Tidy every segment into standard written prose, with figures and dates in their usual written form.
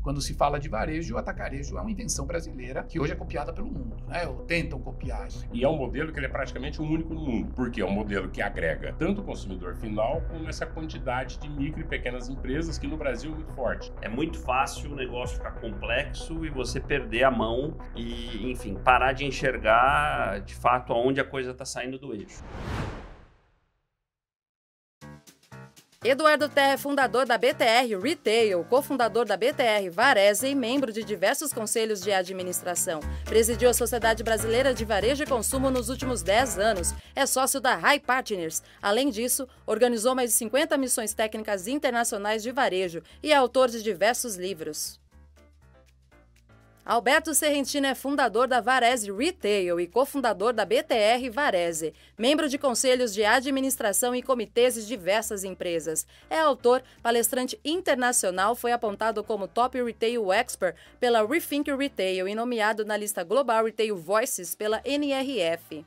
quando se fala de varejo, o atacarejo é uma invenção brasileira que hoje é copiada pelo mundo, né? Ou tentam copiar. E é um modelo que ele é praticamente o único no mundo, porque é um modelo que agrega tanto o consumidor final como essa quantidade de micro e pequenas empresas que no Brasil é muito forte. É muito fácil o negócio ficar complexo e você perder a mão e, enfim, parar de enxergar de fato aonde a coisa está saindo do eixo. Eduardo Terra é fundador da BTR Retail, cofundador da BTR Varese e membro de diversos conselhos de administração. Presidiu a Sociedade Brasileira de Varejo e Consumo nos últimos 10 anos. É sócio da High Partners. Além disso, organizou mais de 50 missões técnicas internacionais de varejo e é autor de diversos livros. Alberto Serrentino é fundador da Varese Retail e cofundador da BTR Varese, membro de conselhos de administração e comitês de diversas empresas. É autor, palestrante internacional, foi apontado como Top Retail Expert pela Rethink Retail e nomeado na lista Global Retail Voices pela NRF.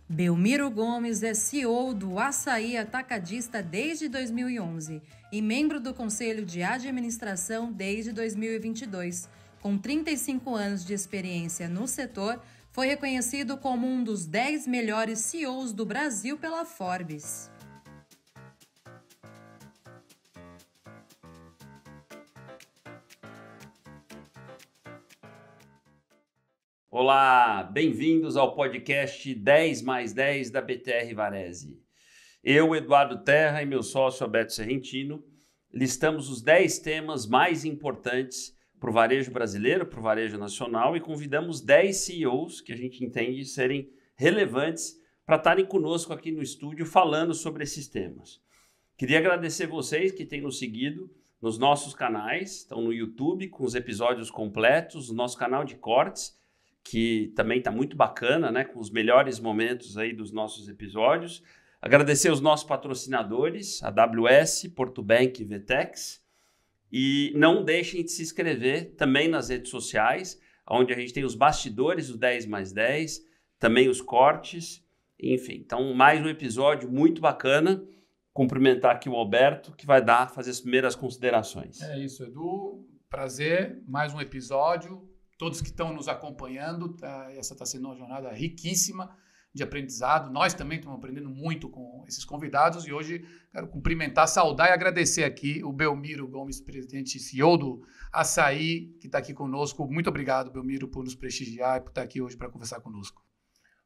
Belmiro Gomes é CEO do Açaí Atacadista desde 2011 e membro do Conselho de Administração desde 2022. Com 35 anos de experiência no setor, foi reconhecido como um dos 10 melhores CEOs do Brasil pela Forbes. Olá, bem-vindos ao podcast 10 mais 10 da BTR Varese. Eu, Eduardo Terra, e meu sócio Alberto Serrentino, listamos os 10 temas mais importantes para o varejo brasileiro, para o varejo nacional e convidamos 10 CEOs que a gente entende serem relevantes para estarem conosco aqui no estúdio falando sobre esses temas. Queria agradecer vocês que têm nos seguido nos nossos canais, estão no YouTube com os episódios completos, o nosso canal de cortes, que também está muito bacana, né, com os melhores momentos aí dos nossos episódios. Agradecer os nossos patrocinadores, a AWS, Portobank e Vetex. E não deixem de se inscrever também nas redes sociais, onde a gente tem os bastidores do 10 mais 10, também os cortes, enfim. Então, mais um episódio muito bacana. Cumprimentar aqui o Alberto, que vai fazer as primeiras considerações. É isso, Edu. Prazer, mais um episódio. Todos que estão nos acompanhando, essa está sendo uma jornada riquíssima de aprendizado. Nós também estamos aprendendo muito com esses convidados e hoje quero cumprimentar, saudar e agradecer aqui o Belmiro Gomes, presidente e CEO do Açaí, que está aqui conosco. Muito obrigado, Belmiro, por nos prestigiar e por estar aqui hoje para conversar conosco.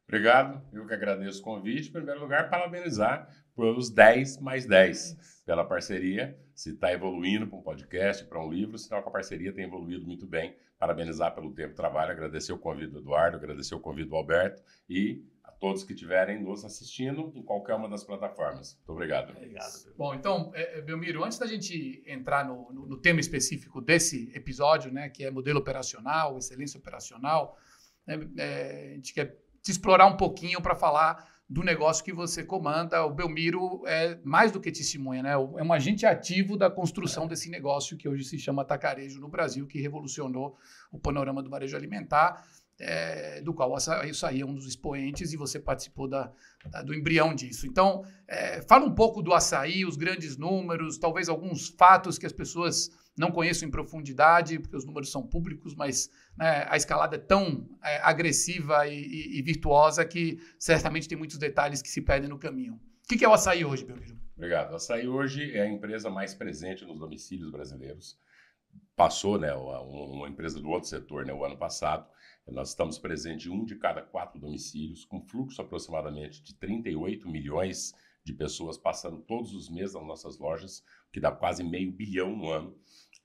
Obrigado, eu que agradeço o convite. Em primeiro lugar, parabenizar pelos 10 mais 10, pela parceria. Se está evoluindo para um podcast, para um livro, sinal que a parceria tem evoluído muito bem. Parabenizar pelo tempo de trabalho, agradecer o convite do Eduardo, agradecer o convite do Alberto e todos que estiverem nos assistindo em qualquer uma das plataformas. Muito obrigado. Obrigado. Bom, então, Belmiro, antes da gente entrar no tema específico desse episódio, né, que é modelo operacional, excelência operacional, a gente quer te explorar um pouquinho para falar do negócio que você comanda. O Belmiro é mais do que testemunha, né? É um agente ativo da construção desse negócio que hoje se chama atacarejo no Brasil, que revolucionou o panorama do varejo alimentar. Do qual o Açaí é um dos expoentes e você participou do embrião disso. Então, fala um pouco do Açaí, os grandes números, talvez alguns fatos que as pessoas não conheçam em profundidade, porque os números são públicos, mas né, a escalada é tão agressiva e virtuosa que certamente tem muitos detalhes que se perdem no caminho. O que é o Açaí hoje, Belmiro? Obrigado. O Açaí hoje é a empresa mais presente nos domicílios brasileiros. Passou, né, uma empresa do outro setor, né, o ano passado. Nós estamos presentes em 1 de cada 4 domicílios, com fluxo aproximadamente de 38 milhões de pessoas passando todos os meses nas nossas lojas, o que dá quase $500 milhão no ano.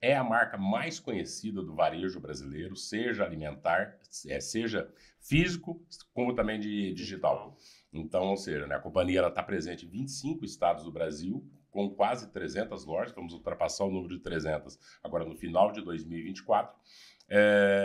É a marca mais conhecida do varejo brasileiro, seja alimentar, seja físico, como também de digital. Então, ou seja, né, a companhia está presente em 25 estados do Brasil, com quase 300 lojas, vamos ultrapassar o número de 300 agora no final de 2024.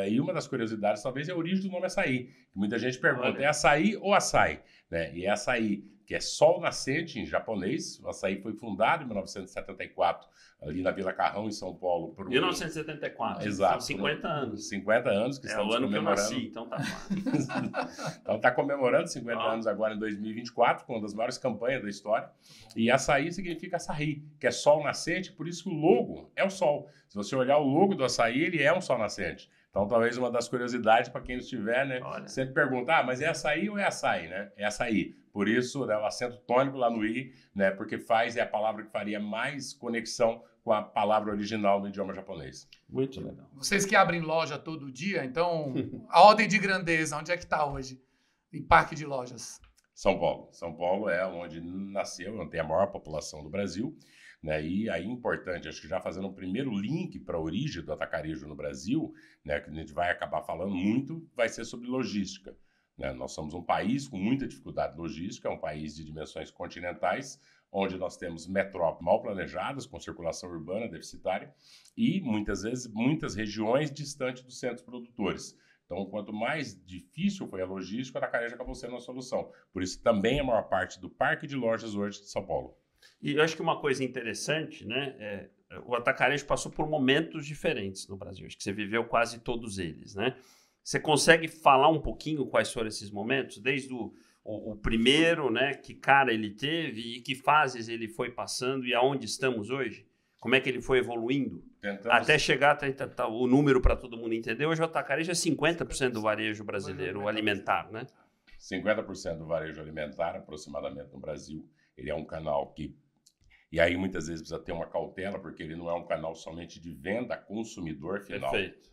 E uma das curiosidades, talvez, é a origem do nome açaí. Muita gente pergunta, é açaí ou açaí? Né? E é açaí, que é sol nascente em japonês. O açaí foi fundado em 1974, ali na Vila Carrão, em São Paulo. 1974, exato, são 50 anos. 50 anos que estamos comemorando. É o ano comemorando. que eu nasci, então tá claro. Então está comemorando 50 anos agora em 2024, com uma das maiores campanhas da história. E açaí significa açaí, que é sol nascente, por isso que o logo é o sol. Se você olhar o logo do açaí, ele é um sol nascente. Então, talvez uma das curiosidades para quem estiver, né? Sempre pergunta, mas é açaí ou é açaí, né? É açaí. Por isso, né, o acento tônico lá no i, né? Porque é a palavra que faria mais conexão com a palavra original do idioma japonês. Muito legal. Vocês que abrem loja todo dia, então, a ordem de grandeza, onde é que está hoje? Em parque de lojas? São Paulo. São Paulo é onde nasceu, onde tem a maior população do Brasil. Né? E aí, importante, acho que já fazendo um primeiro link para a origem do atacarejo no Brasil, né, que a gente vai acabar falando muito, vai ser sobre logística. Né? Nós somos um país com muita dificuldade logística, é um país de dimensões continentais, onde nós temos metrópoles mal planejadas, com circulação urbana deficitária, e muitas vezes muitas regiões distantes dos centros produtores. Então, quanto mais difícil foi a logística, o atacarejo acabou sendo a solução. Por isso, também a maior parte do parque de lojas hoje de São Paulo. E eu acho que uma coisa interessante, né, o atacarejo passou por momentos diferentes no Brasil. Acho que você viveu quase todos eles, né? Você consegue falar um pouquinho quais foram esses momentos? Desde o primeiro, né, que cara ele teve e que fases ele foi passando e aonde estamos hoje? Como é que ele foi evoluindo? Até chegar o número para todo mundo entender. Hoje o atacarejo é 50% do varejo brasileiro, o alimentar, né? 50% do varejo alimentar, aproximadamente, no Brasil. Ele é um canal que... E aí, muitas vezes, precisa ter uma cautela, porque ele não é um canal somente de venda a consumidor final. Perfeito.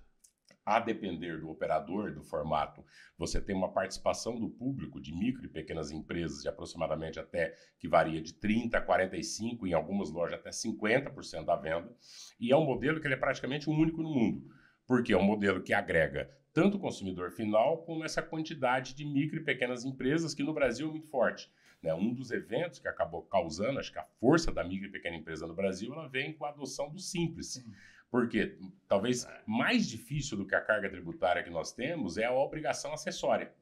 A depender do operador, do formato, você tem uma participação do público de micro e pequenas empresas de aproximadamente até, que varia de 30% a 45%, em algumas lojas até 50% da venda. E é um modelo que ele é praticamente o único no mundo, porque é um modelo que agrega tanto o consumidor final, como essa quantidade de micro e pequenas empresas, que no Brasil é muito forte. Um dos eventos que acabou causando, acho que a força da micro e pequena empresa no Brasil, ela vem com a adoção do Simples. Sim. Porque talvez mais difícil do que a carga tributária que nós temos é a obrigação acessória.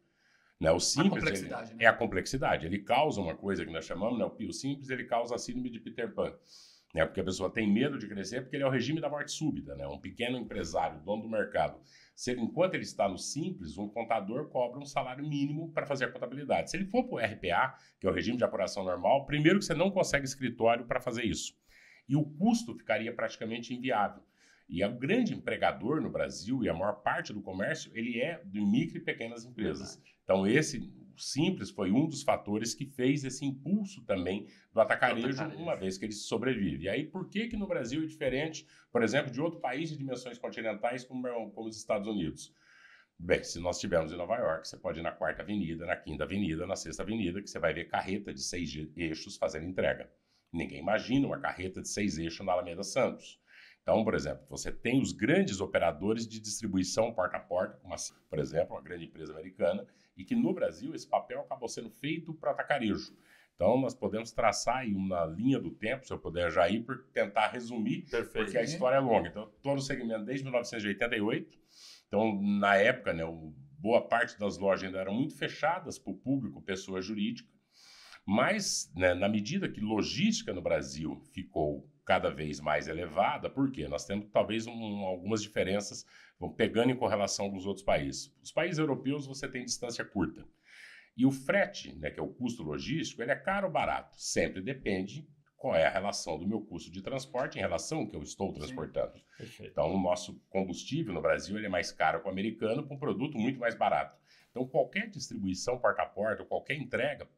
O Simples é a complexidade. Ele causa uma coisa que nós chamamos, o Simples, ele causa a síndrome de Peter Pan. Porque a pessoa tem medo de crescer, porque ele é o regime da morte súbita. Um pequeno empresário, dono do mercado, enquanto ele está no Simples, um contador cobra um salário mínimo para fazer a contabilidade. Se ele for para o RPA, que é o regime de apuração normal, primeiro que você não consegue escritório para fazer isso. E o custo ficaria praticamente inviável. E o grande empregador no Brasil, e a maior parte do comércio, ele é de micro e pequenas empresas. Então, o Simples foi um dos fatores que fez esse impulso também do atacarejo, uma vez que ele sobrevive. E aí, por que no Brasil é diferente, por exemplo, de outro país de dimensões continentais como os Estados Unidos? Bem, se nós estivermos em Nova York, você pode ir na 4ª Avenida, na 5ª Avenida, na 6ª Avenida, que você vai ver carreta de 6 eixos fazendo entrega. Ninguém imagina uma carreta de 6 eixos na Alameda Santos. Então, por exemplo, você tem os grandes operadores de distribuição porta a porta, como assim, por exemplo, uma grande empresa americana, e que no Brasil esse papel acabou sendo feito para atacarejo. Então, nós podemos traçar aí uma linha do tempo, se eu puder já ir, por tentar resumir, porque a história é longa. Então, todo o segmento desde 1988. Então, na época, boa parte das lojas ainda eram muito fechadas para o público, pessoa jurídica. Mas, na medida que logística no Brasil ficou cada vez mais elevada, por quê? Nós temos talvez algumas diferenças, pegando em correlação com os outros países. Os países europeus você tem distância curta. E o frete, que é o custo logístico, ele é caro ou barato? Sempre depende qual é a relação do meu custo de transporte em relação ao que eu estou transportando. Então, o nosso combustível no Brasil ele é mais caro que o americano, para um produto muito mais barato. Então, qualquer distribuição porta a porta, qualquer entrega,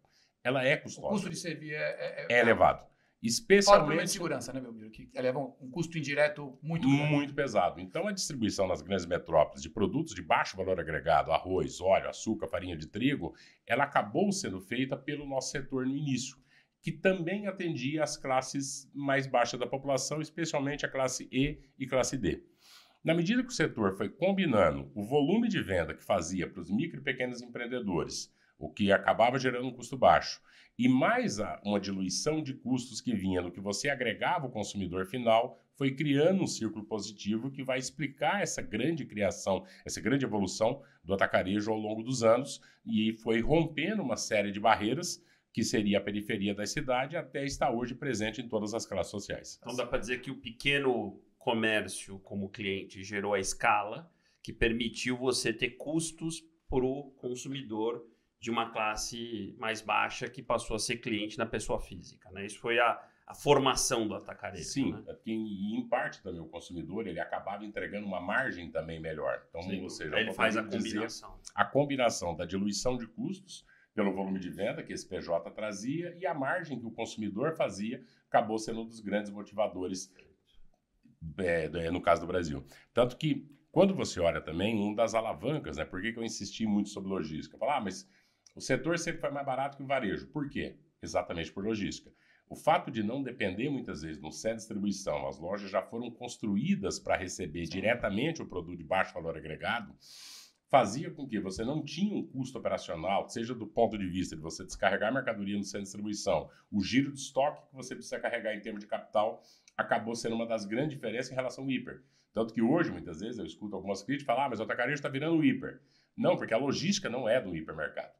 ela é custosa. O custo de servir é elevado. Especialmente... Fora o de segurança, né, Belmiro? Que eleva um custo indireto muito grande. Muito pesado. Então, a distribuição nas grandes metrópoles de produtos de baixo valor agregado, arroz, óleo, açúcar, farinha de trigo, ela acabou sendo feita pelo nosso setor no início, que também atendia as classes mais baixas da população, especialmente a classe E e classe D. Na medida que o setor foi combinando o volume de venda que fazia para os micro e pequenos empreendedores, o que acabava gerando um custo baixo, e mais uma diluição de custos que vinha no que você agregava o consumidor final, foi criando um círculo positivo que vai explicar essa grande criação, essa grande evolução do atacarejo ao longo dos anos, e foi rompendo uma série de barreiras que seria a periferia da cidade, até estar hoje presente em todas as classes sociais. Então dá para dizer que o pequeno comércio como cliente gerou a escala que permitiu você ter custos para o consumidor de uma classe mais baixa que passou a ser cliente na pessoa física, né? Isso foi a formação do atacarejo. Sim, né? Porque em parte também o consumidor ele acabava entregando uma margem também melhor. Então, ou seja, ele faz a combinação. A combinação da diluição de custos pelo volume de venda que esse PJ trazia e a margem que o consumidor fazia acabou sendo um dos grandes motivadores no caso do Brasil. Tanto que, quando você olha também, uma das alavancas, né? Por que eu insisti muito sobre logística? Falar, mas o setor sempre foi mais barato que o varejo. Por quê? Exatamente por logística. O fato de não depender muitas vezes de um centro de distribuição, as lojas já foram construídas para receber diretamente o produto de baixo valor agregado, fazia com que você não tinha um custo operacional, seja do ponto de vista de você descarregar mercadoria no centro de distribuição, o giro de estoque que você precisa carregar em termos de capital, acabou sendo uma das grandes diferenças em relação ao hiper. Tanto que hoje, muitas vezes, eu escuto algumas críticas falar, mas o atacarejo está virando o hiper. Não, porque a logística não é do hipermercado.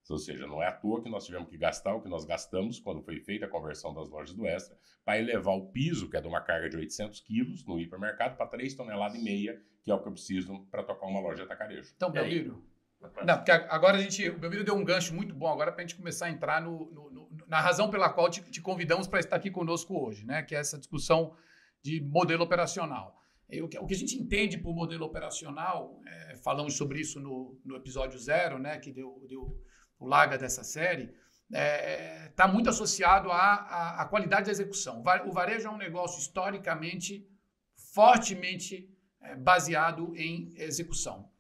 Ou seja, não é à toa que nós tivemos que gastar o que nós gastamos quando foi feita a conversão das lojas do Extra para elevar o piso, que é de uma carga de 800 quilos no hipermercado, para 3,5 toneladas, que é o que eu preciso para tocar uma loja de atacarejo. Então, Belmiro, não, porque agora o Belmiro deu um gancho muito bom agora para a gente começar a entrar na razão pela qual te convidamos para estar aqui conosco hoje, né? Que é essa discussão de modelo operacional. O que a gente entende por modelo operacional, falamos sobre isso no episódio 0, né? Que deu o laga dessa série, está muito associado à qualidade da execução. O varejo é um negócio historicamente, fortemente baseado em execução.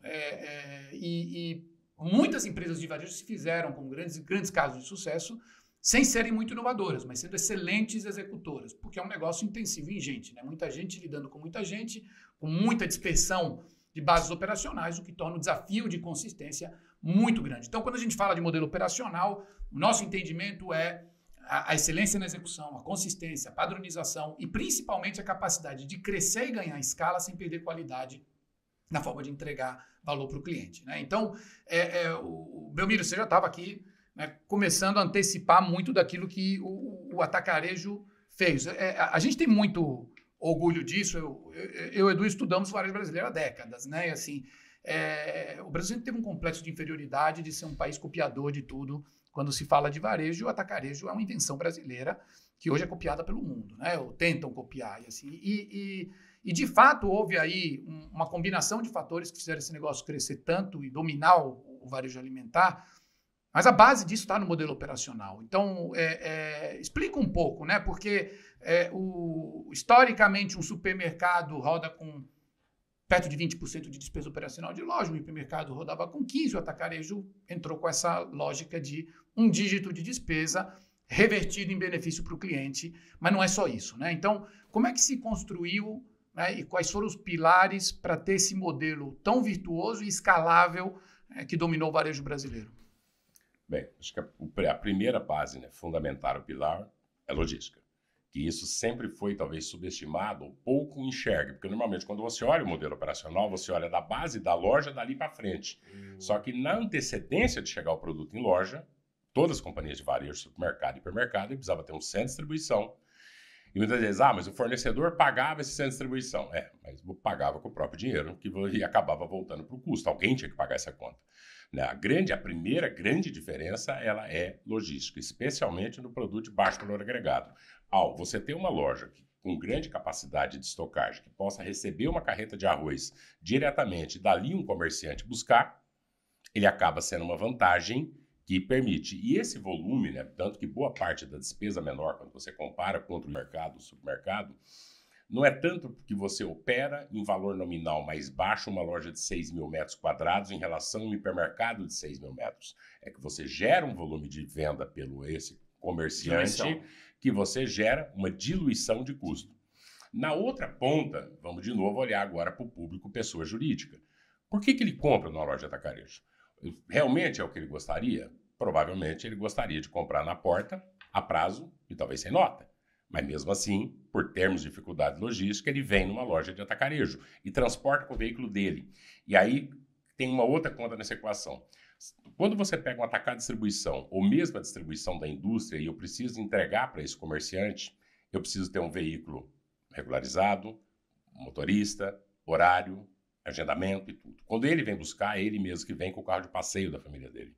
E muitas empresas de varejo se fizeram com grandes casos de sucesso, sem serem muito inovadoras, mas sendo excelentes executoras, porque é um negócio intensivo em gente, né? Muita gente lidando com muita gente, com muita dispersão de bases operacionais, o que torna o desafio de consistência muito grande. Então, quando a gente fala de modelo operacional, o nosso entendimento é a excelência na execução, a consistência, a padronização e principalmente a capacidade de crescer e ganhar escala sem perder qualidade na forma de entregar valor para o cliente, né? Então, o Belmiro, você já estava aqui, né, começando a antecipar muito daquilo que o atacarejo fez. A gente tem muito orgulho disso. Eu e o Edu estudamos o varejo brasileiro há décadas, né? E assim, o Brasil sempre teve um complexo de inferioridade de ser um país copiador de tudo. Quando se fala de varejo, o atacarejo é uma invenção brasileira que hoje é copiada pelo mundo, né? Ou tentam copiar. E, assim, e de fato houve aí uma combinação de fatores que fizeram esse negócio crescer tanto e dominar o varejo alimentar, mas a base disso está no modelo operacional. Então, explica um pouco, né? Porque historicamente um supermercado roda com perto de 20% de despesa operacional de loja, o hipermercado rodava com 15%, o atacarejo entrou com essa lógica de um dígito de despesa revertido em benefício para o cliente, mas não é só isso, né? Então, como é que se construiu, né, e quais foram os pilares para ter esse modelo tão virtuoso e escalável que dominou o varejo brasileiro? Bem, acho que a primeira base, né, fundamental, o pilar, é logística. Que isso sempre foi, talvez, subestimado ou pouco enxergue. Porque, normalmente, quando você olha o modelo operacional, você olha da base da loja dali para frente. Só que, na antecedência de chegar o produto em loja, todas as companhias de varejo, supermercado e hipermercado, precisava ter um centro de distribuição. E muitas vezes, mas o fornecedor pagava esse centro de distribuição. Mas pagava com o próprio dinheiro e acabava voltando para o custo. Alguém tinha que pagar essa conta. A primeira grande diferença, ela é logística, especialmente no produto de baixo valor agregado. Ao você ter uma loja com grande capacidade de estocagem, que possa receber uma carreta de arroz diretamente, dali um comerciante buscar, ele acaba sendo uma vantagem que permite. E esse volume, né, tanto que boa parte da despesa menor, quando você compara contra o mercado, o supermercado, não é tanto que você opera em valor nominal mais baixo uma loja de 6 mil metros quadrados em relação a um hipermercado de 6 mil metros. É que você gera um volume de venda pelo esse comerciante, que você gera uma diluição de custo. Na outra ponta, vamos de novo olhar agora para o público pessoa jurídica. Por que ele compra numa loja de atacarejo? Realmente é o que ele gostaria? Provavelmente ele gostaria de comprar na porta, a prazo e talvez sem nota. Mas mesmo assim, por termos de dificuldade logística, ele vem numa loja de atacarejo e transporta com o veículo dele. E aí tem uma outra conta nessa equação. Quando você pega um atacado de distribuição ou mesmo a distribuição da indústria e eu preciso entregar para esse comerciante, eu preciso ter um veículo regularizado, motorista, horário, agendamento e tudo. Quando ele vem buscar, é ele mesmo que vem com o carro de passeio da família dele.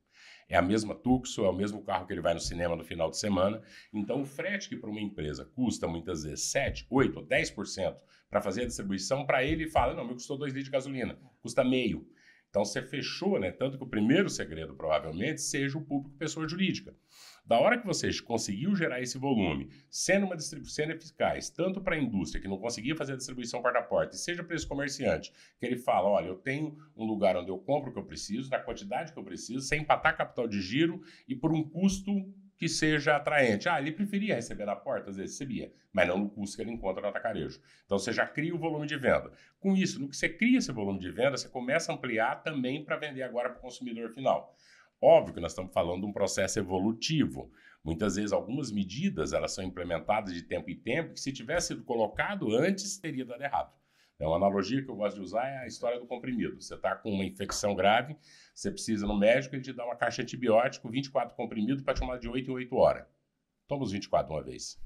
É a mesma Tucson, é o mesmo carro que ele vai no cinema no final de semana. Então, o frete que para uma empresa custa muitas vezes 7%, 8% ou 10% para fazer a distribuição, para ele fala, não, me custou 2 litros de gasolina, custa meio. Então, você fechou, né? Tanto que o primeiro segredo, provavelmente, seja o público pessoa jurídica. Da hora que você conseguiu gerar esse volume, sendo uma distribuição eficaz, tanto para a indústria, que não conseguia fazer a distribuição porta a porta, e seja para esse comerciante, que ele fala, olha, eu tenho um lugar onde eu compro o que eu preciso, na quantidade que eu preciso, sem empatar capital de giro e por um custo que seja atraente. Ele preferia receber na porta, às vezes recebia, mas não no custo que ele encontra no atacarejo. Então, você já cria o volume de venda. Com isso, no que você cria esse volume de venda, você começa a ampliar também para vender agora para o consumidor final. Óbvio que nós estamos falando de um processo evolutivo. Muitas vezes, algumas medidas elas são implementadas de tempo em tempo, que se tivesse sido colocado antes, teria dado errado. Então, uma analogia que eu gosto de usar é a história do comprimido. Você está com uma infecção grave, você precisa ir no médico, ele te dá uma caixa de antibiótico, 24 comprimidos para tomar de 8 em 8 horas. Toma os 24 de uma vez.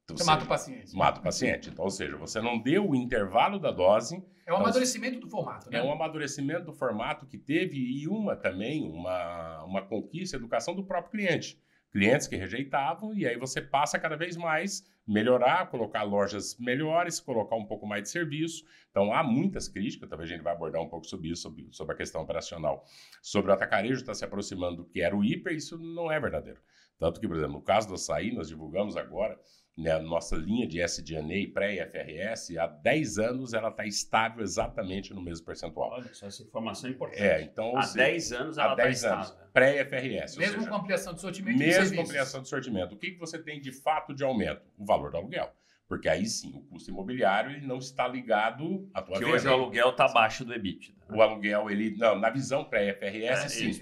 Então, você mata o paciente. Mata o paciente. Então, ou seja, você não deu o intervalo da dose. É um amadurecimento do formato, né? É um amadurecimento do formato que teve e também uma conquista, educação do próprio cliente. Clientes que rejeitavam e aí você passa cada vez mais melhorar, colocar lojas melhores, colocar um pouco mais de serviço. Então, há muitas críticas, talvez a gente vai abordar um pouco sobre isso, sobre a questão operacional. Sobre o atacarejo está se aproximando do que era o hiper, isso não é verdadeiro. Tanto que, por exemplo, no caso do açaí, nós divulgamos agora, né, a nossa linha de SG&A pré-IFRS, há 10 anos ela está estável exatamente no mesmo percentual. Olha só, essa informação é importante. Então, há 10 anos ela está estável. Pré-IFRS. Mesmo com ampliação de sortimento. Mesmo com ampliação de sortimento. O que você tem de fato de aumento? O valor do aluguel. Porque aí sim, o custo imobiliário ele não está ligado à tua venda. Que hoje o aluguel está abaixo do EBITDA. Né? O aluguel, na visão pré-IFRS, sim.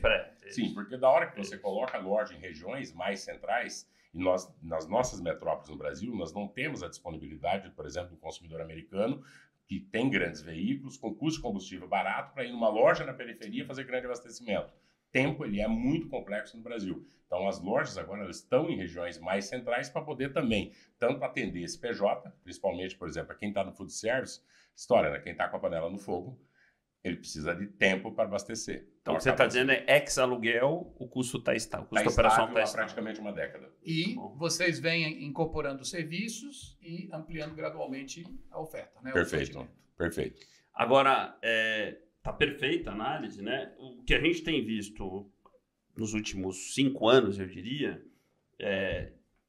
Sim, porque da hora que você coloca a loja em regiões mais centrais, e nós, nas nossas metrópoles no Brasil, nós não temos a disponibilidade, por exemplo, do consumidor americano, que tem grandes veículos, com custo de combustível barato, para ir numa loja na periferia fazer grande abastecimento. Tempo, ele é muito complexo no Brasil. Então, as lojas agora elas estão em regiões mais centrais para poder também, tanto atender esse PJ, principalmente, por exemplo, quem está no food service, história, né? Quem está com a panela no fogo, ele precisa de tempo para abastecer. Então, o que você está dizendo é ex-aluguel, o custo está estável. O custo operacional está estável há praticamente uma década. E vocês vêm incorporando serviços e ampliando gradualmente a oferta, né? Perfeito, perfeito. Agora, está perfeita a análise, né? O que a gente tem visto nos últimos 5 anos, eu diria,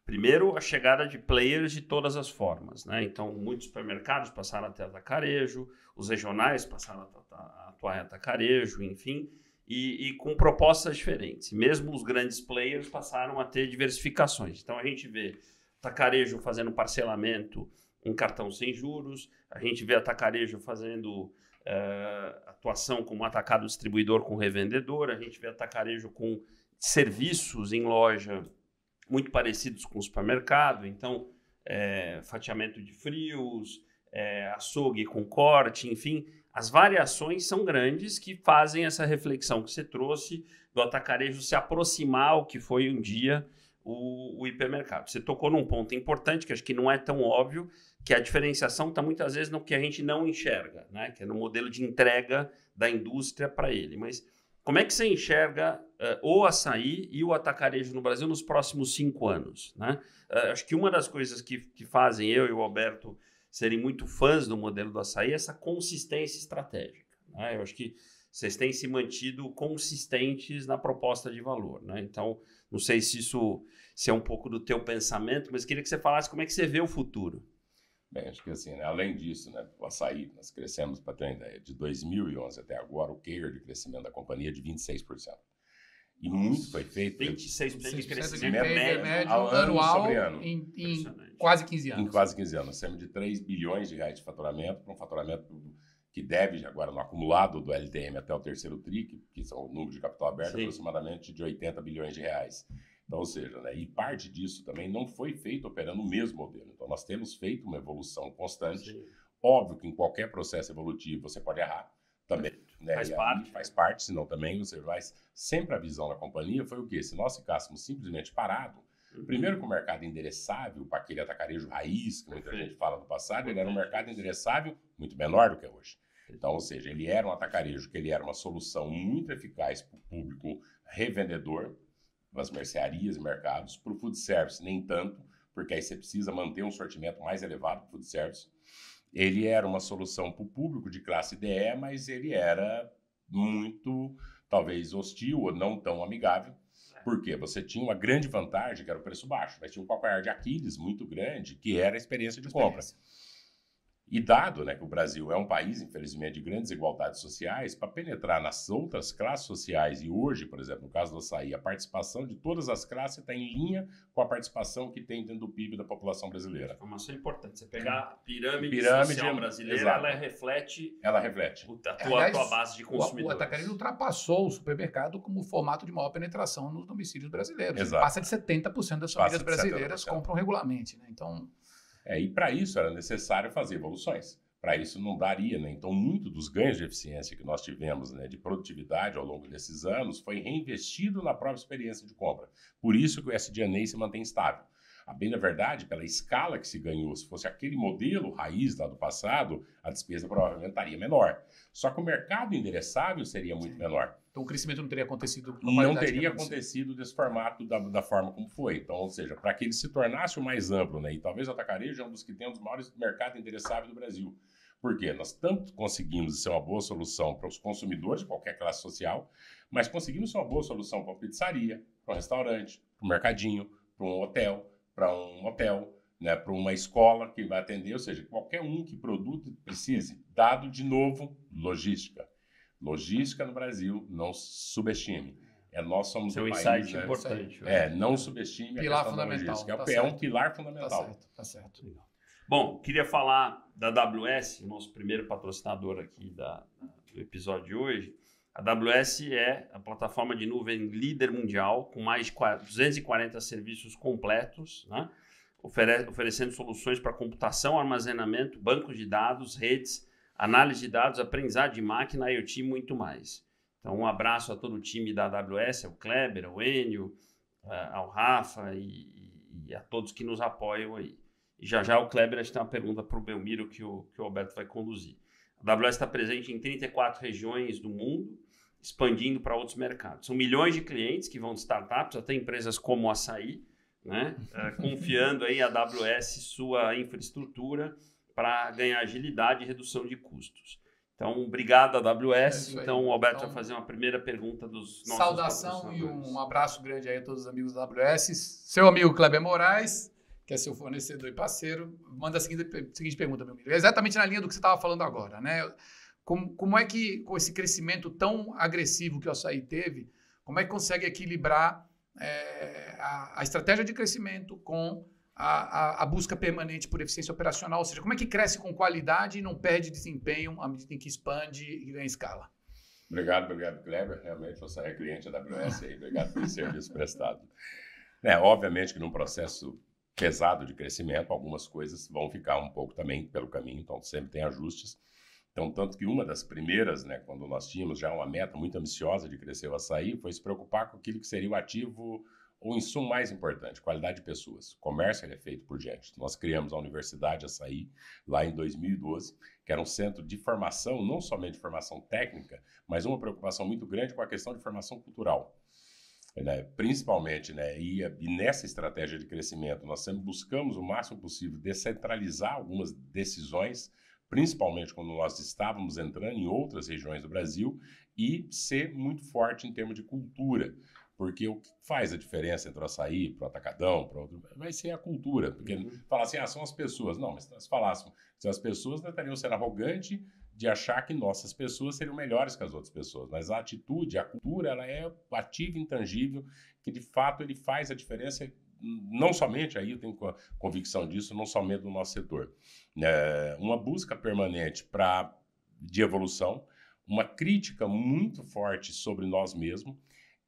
primeiro, a chegada de players de todas as formas, né? Então, muitos supermercados passaram a ter atacarejo, os regionais passaram a atuar em atacarejo, enfim, e com propostas diferentes. Mesmo os grandes players passaram a ter diversificações. Então, a gente vê atacarejo fazendo parcelamento em cartão sem juros, a gente vê atacarejo fazendo atuação como atacado distribuidor com revendedor, a gente vê atacarejo com serviços em loja muito parecidos com o supermercado, então fatiamento de frios, açougue com corte, enfim, as variações são grandes que fazem essa reflexão que você trouxe do atacarejo se aproximar ao que foi um dia o hipermercado. Você tocou num ponto importante que acho que não é tão óbvio, que a diferenciação está muitas vezes no que a gente não enxerga, né? Que é no modelo de entrega da indústria para ele. Mas como é que você enxerga o açaí e o atacarejo no Brasil nos próximos 5 anos? Né? Acho que uma das coisas que fazem eu e o Alberto serem muito fãs do modelo do açaí é essa consistência estratégica. Né? Eu acho que vocês têm se mantido consistentes na proposta de valor. Né? Então, não sei se é um pouco do teu pensamento, mas queria que você falasse como é que você vê o futuro. Bem, acho que assim, né, além disso, né, o açaí, nós crescemos, para ter uma ideia, de 2011 até agora, o CAGR de crescimento da companhia é de 26%. E muito foi feito... 26% de crescimento médio anual em quase 15 anos. Em quase 15 anos. Nós temos de 3 bilhões de reais de faturamento para um faturamento que deve, agora no acumulado do LTM até o terceiro TRI, que são o número de capital aberto, aproximadamente de 80 bilhões de reais. Então, ou seja, né, e parte disso também não foi feito operando o mesmo modelo. Então, nós temos feito uma evolução constante. Sim. Óbvio que em qualquer processo evolutivo você pode errar também. Né? Faz parte, senão também você vai... Sempre a visão da companhia foi o quê? Se nós ficássemos simplesmente parados, primeiro que o mercado endereçável, para aquele atacarejo raiz, que muita gente fala do passado, ele era um mercado endereçável muito menor do que é hoje. Então, ou seja, ele era um atacarejo, que ele era uma solução muito eficaz para o público revendedor, as mercearias e mercados, para o food service nem tanto, porque aí você precisa manter um sortimento mais elevado para o food service. Ele era uma solução para o público de classe DE, mas ele era muito, talvez, hostil ou não tão amigável, porque você tinha uma grande vantagem, que era o preço baixo, mas tinha um calcanhar de Aquiles muito grande, que era a experiência de compra. E dado, né, que o Brasil é um país, infelizmente, de grandes desigualdades sociais, para penetrar nas outras classes sociais, e hoje, por exemplo, no caso do açaí, a participação de todas as classes está em linha com a participação que tem dentro do PIB da população brasileira. Informação importante. Você pegar a pirâmide social brasileira, exato. Ela reflete a tua base de consumidores. O atacarejo ultrapassou o supermercado como formato de maior penetração nos domicílios brasileiros. Exato. Passa de 70% das famílias brasileiras compram regularmente, né? Então... e para isso era necessário fazer evoluções. Para isso não daria, né? Então, muito dos ganhos de eficiência que nós tivemos, né, de produtividade ao longo desses anos, foi reinvestido na própria experiência de compra. Por isso que o SG&A se mantém estável. A bem da verdade, pela escala que se ganhou, se fosse aquele modelo raiz lá do passado, a despesa provavelmente estaria menor. Só que o mercado endereçável seria muito menor. Então o crescimento não teria acontecido... Não teria acontecido desse formato da forma como foi. Então, ou seja, para que ele se tornasse o mais amplo, né? E talvez o atacarejo é um dos que tem um dos maiores mercados endereçáveis do Brasil. Por quê? Nós tanto conseguimos ser uma boa solução para os consumidores de qualquer classe social, mas conseguimos ser uma boa solução para uma pizzaria, para um restaurante, para um mercadinho, para um hotel, né, para uma escola que vai atender, ou seja, qualquer um que produto precise, dado de novo, logística. Logística no Brasil, não subestime. Nós somos um país, insight importante. Não subestime a questão da logística. É um pilar fundamental. Tá certo. Legal. Bom, queria falar da AWS, o nosso primeiro patrocinador aqui do episódio de hoje. A AWS é a plataforma de nuvem líder mundial, com mais de 240 serviços completos, né? Oferecendo soluções para computação, armazenamento, bancos de dados, redes, análise de dados, aprendizado de máquina, IoT e muito mais. Então, um abraço a todo o time da AWS, ao Kleber, ao Enio, ao Rafa e a todos que nos apoiam aí. E já o Kleber, a gente tem uma pergunta para o Belmiro que o Alberto vai conduzir. A AWS está presente em 34 regiões do mundo, expandindo para outros mercados. São milhões de clientes que vão de startups, até empresas como o Açaí, né? Confiando aí a AWS sua infraestrutura para ganhar agilidade e redução de custos. Então, obrigado AWS. Então, o Alberto vai fazer uma primeira pergunta dos nossos saudação e um abraço grande aí a todos os amigos da AWS. Seu amigo Kleber Moraes, que é seu fornecedor e parceiro, manda a seguinte pergunta, meu amigo. Exatamente na linha do que você estava falando agora, né? Como é que, com esse crescimento tão agressivo que o Açaí teve, como é que consegue equilibrar a estratégia de crescimento com a busca permanente por eficiência operacional? Ou seja, como é que cresce com qualidade e não perde desempenho à medida em que expande e ganha escala? Obrigado, Kleber. Realmente, você é cliente da AWS aí. Obrigado pelo serviço prestado. Obviamente que num processo pesado de crescimento, algumas coisas vão ficar um pouco também pelo caminho, então sempre tem ajustes. Então, tanto que uma das primeiras, né, quando nós tínhamos já uma meta muito ambiciosa de crescer o Açaí, foi se preocupar com aquilo que seria o ativo ou insumo mais importante, qualidade de pessoas. O comércio ele é feito por gente. Nós criamos a Universidade Açaí lá em 2012, que era um centro de formação, não somente de formação técnica, mas uma preocupação muito grande com a questão de formação cultural. Principalmente, e nessa estratégia de crescimento, nós sempre buscamos o máximo possível descentralizar algumas decisões, principalmente quando nós estávamos entrando em outras regiões do Brasil, e ser muito forte em termos de cultura. Porque o que faz a diferença entre o Açaí, para o Atacadão, para outro, vai ser a cultura. Porque falar assim, são as pessoas. Não, mas se nós falássemos, as pessoas não estariam sendo arrogantes de achar que nossas pessoas seriam melhores que as outras pessoas. Mas a atitude, a cultura, ela é o ativo intangível que, de fato, ele faz a diferença, não somente, aí eu tenho convicção disso, não somente no nosso setor. Uma busca permanente de evolução, uma crítica muito forte sobre nós mesmos,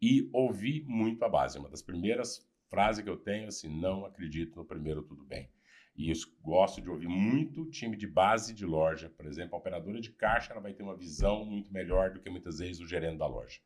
e ouvir muito a base. Uma das primeiras frase que eu tenho assim, não acredito no primeiro tudo bem. E isso gosto de ouvir muito time de base de loja. Por exemplo, a operadora de caixa ela vai ter uma visão muito melhor do que muitas vezes o gerente da loja.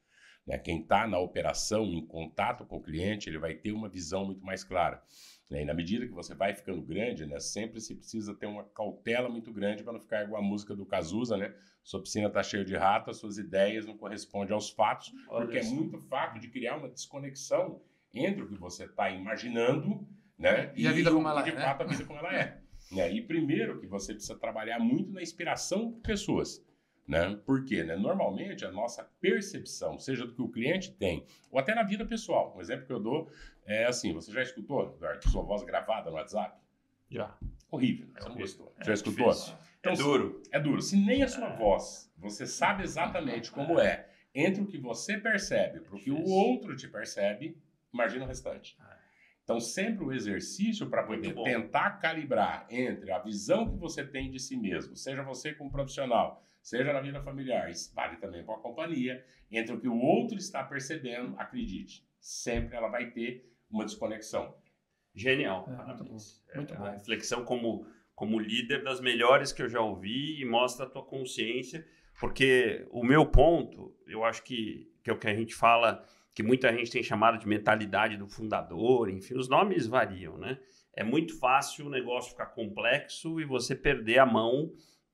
Né? Quem está na operação, em contato com o cliente, ele vai ter uma visão muito mais clara. Né? E na medida que você vai ficando grande, né, sempre se precisa ter uma cautela muito grande para não ficar igual a música do Cazuza, né? Sua piscina está cheia de rato, as suas ideias não correspondem aos fatos, porque é muito fácil de criar uma desconexão entre o que você está imaginando, né, e a vida como ela de é, fato né? a vida como ela é. Né? E primeiro que você precisa trabalhar muito na inspiração de pessoas. Né? Por quê? Né? Normalmente a nossa percepção, seja do que o cliente tem, ou até na vida pessoal. Um exemplo que eu dou é assim, você já escutou, Eduardo, sua voz gravada no WhatsApp? Já. Horrível, você não gostou. Já escutou? Difícil. Então, É duro. É duro. Se nem a sua voz, você sabe exatamente como é, entre o que você percebe para o que o outro te percebe, imagina o restante. Então, sempre o exercício para poder tentar calibrar entre a visão que você tem de si mesmo, seja você como profissional, seja na vida familiar, isso vale também para a companhia, entre o que o outro está percebendo, acredite, sempre ela vai ter uma desconexão. Genial. Parabéns. Muito bom. A reflexão como líder das melhores que eu já ouvi e mostra a tua consciência, porque o meu ponto, eu acho que é o que a gente fala, que muita gente tem chamado de mentalidade do fundador, enfim, os nomes variam, né? É muito fácil o negócio ficar complexo e você perder a mão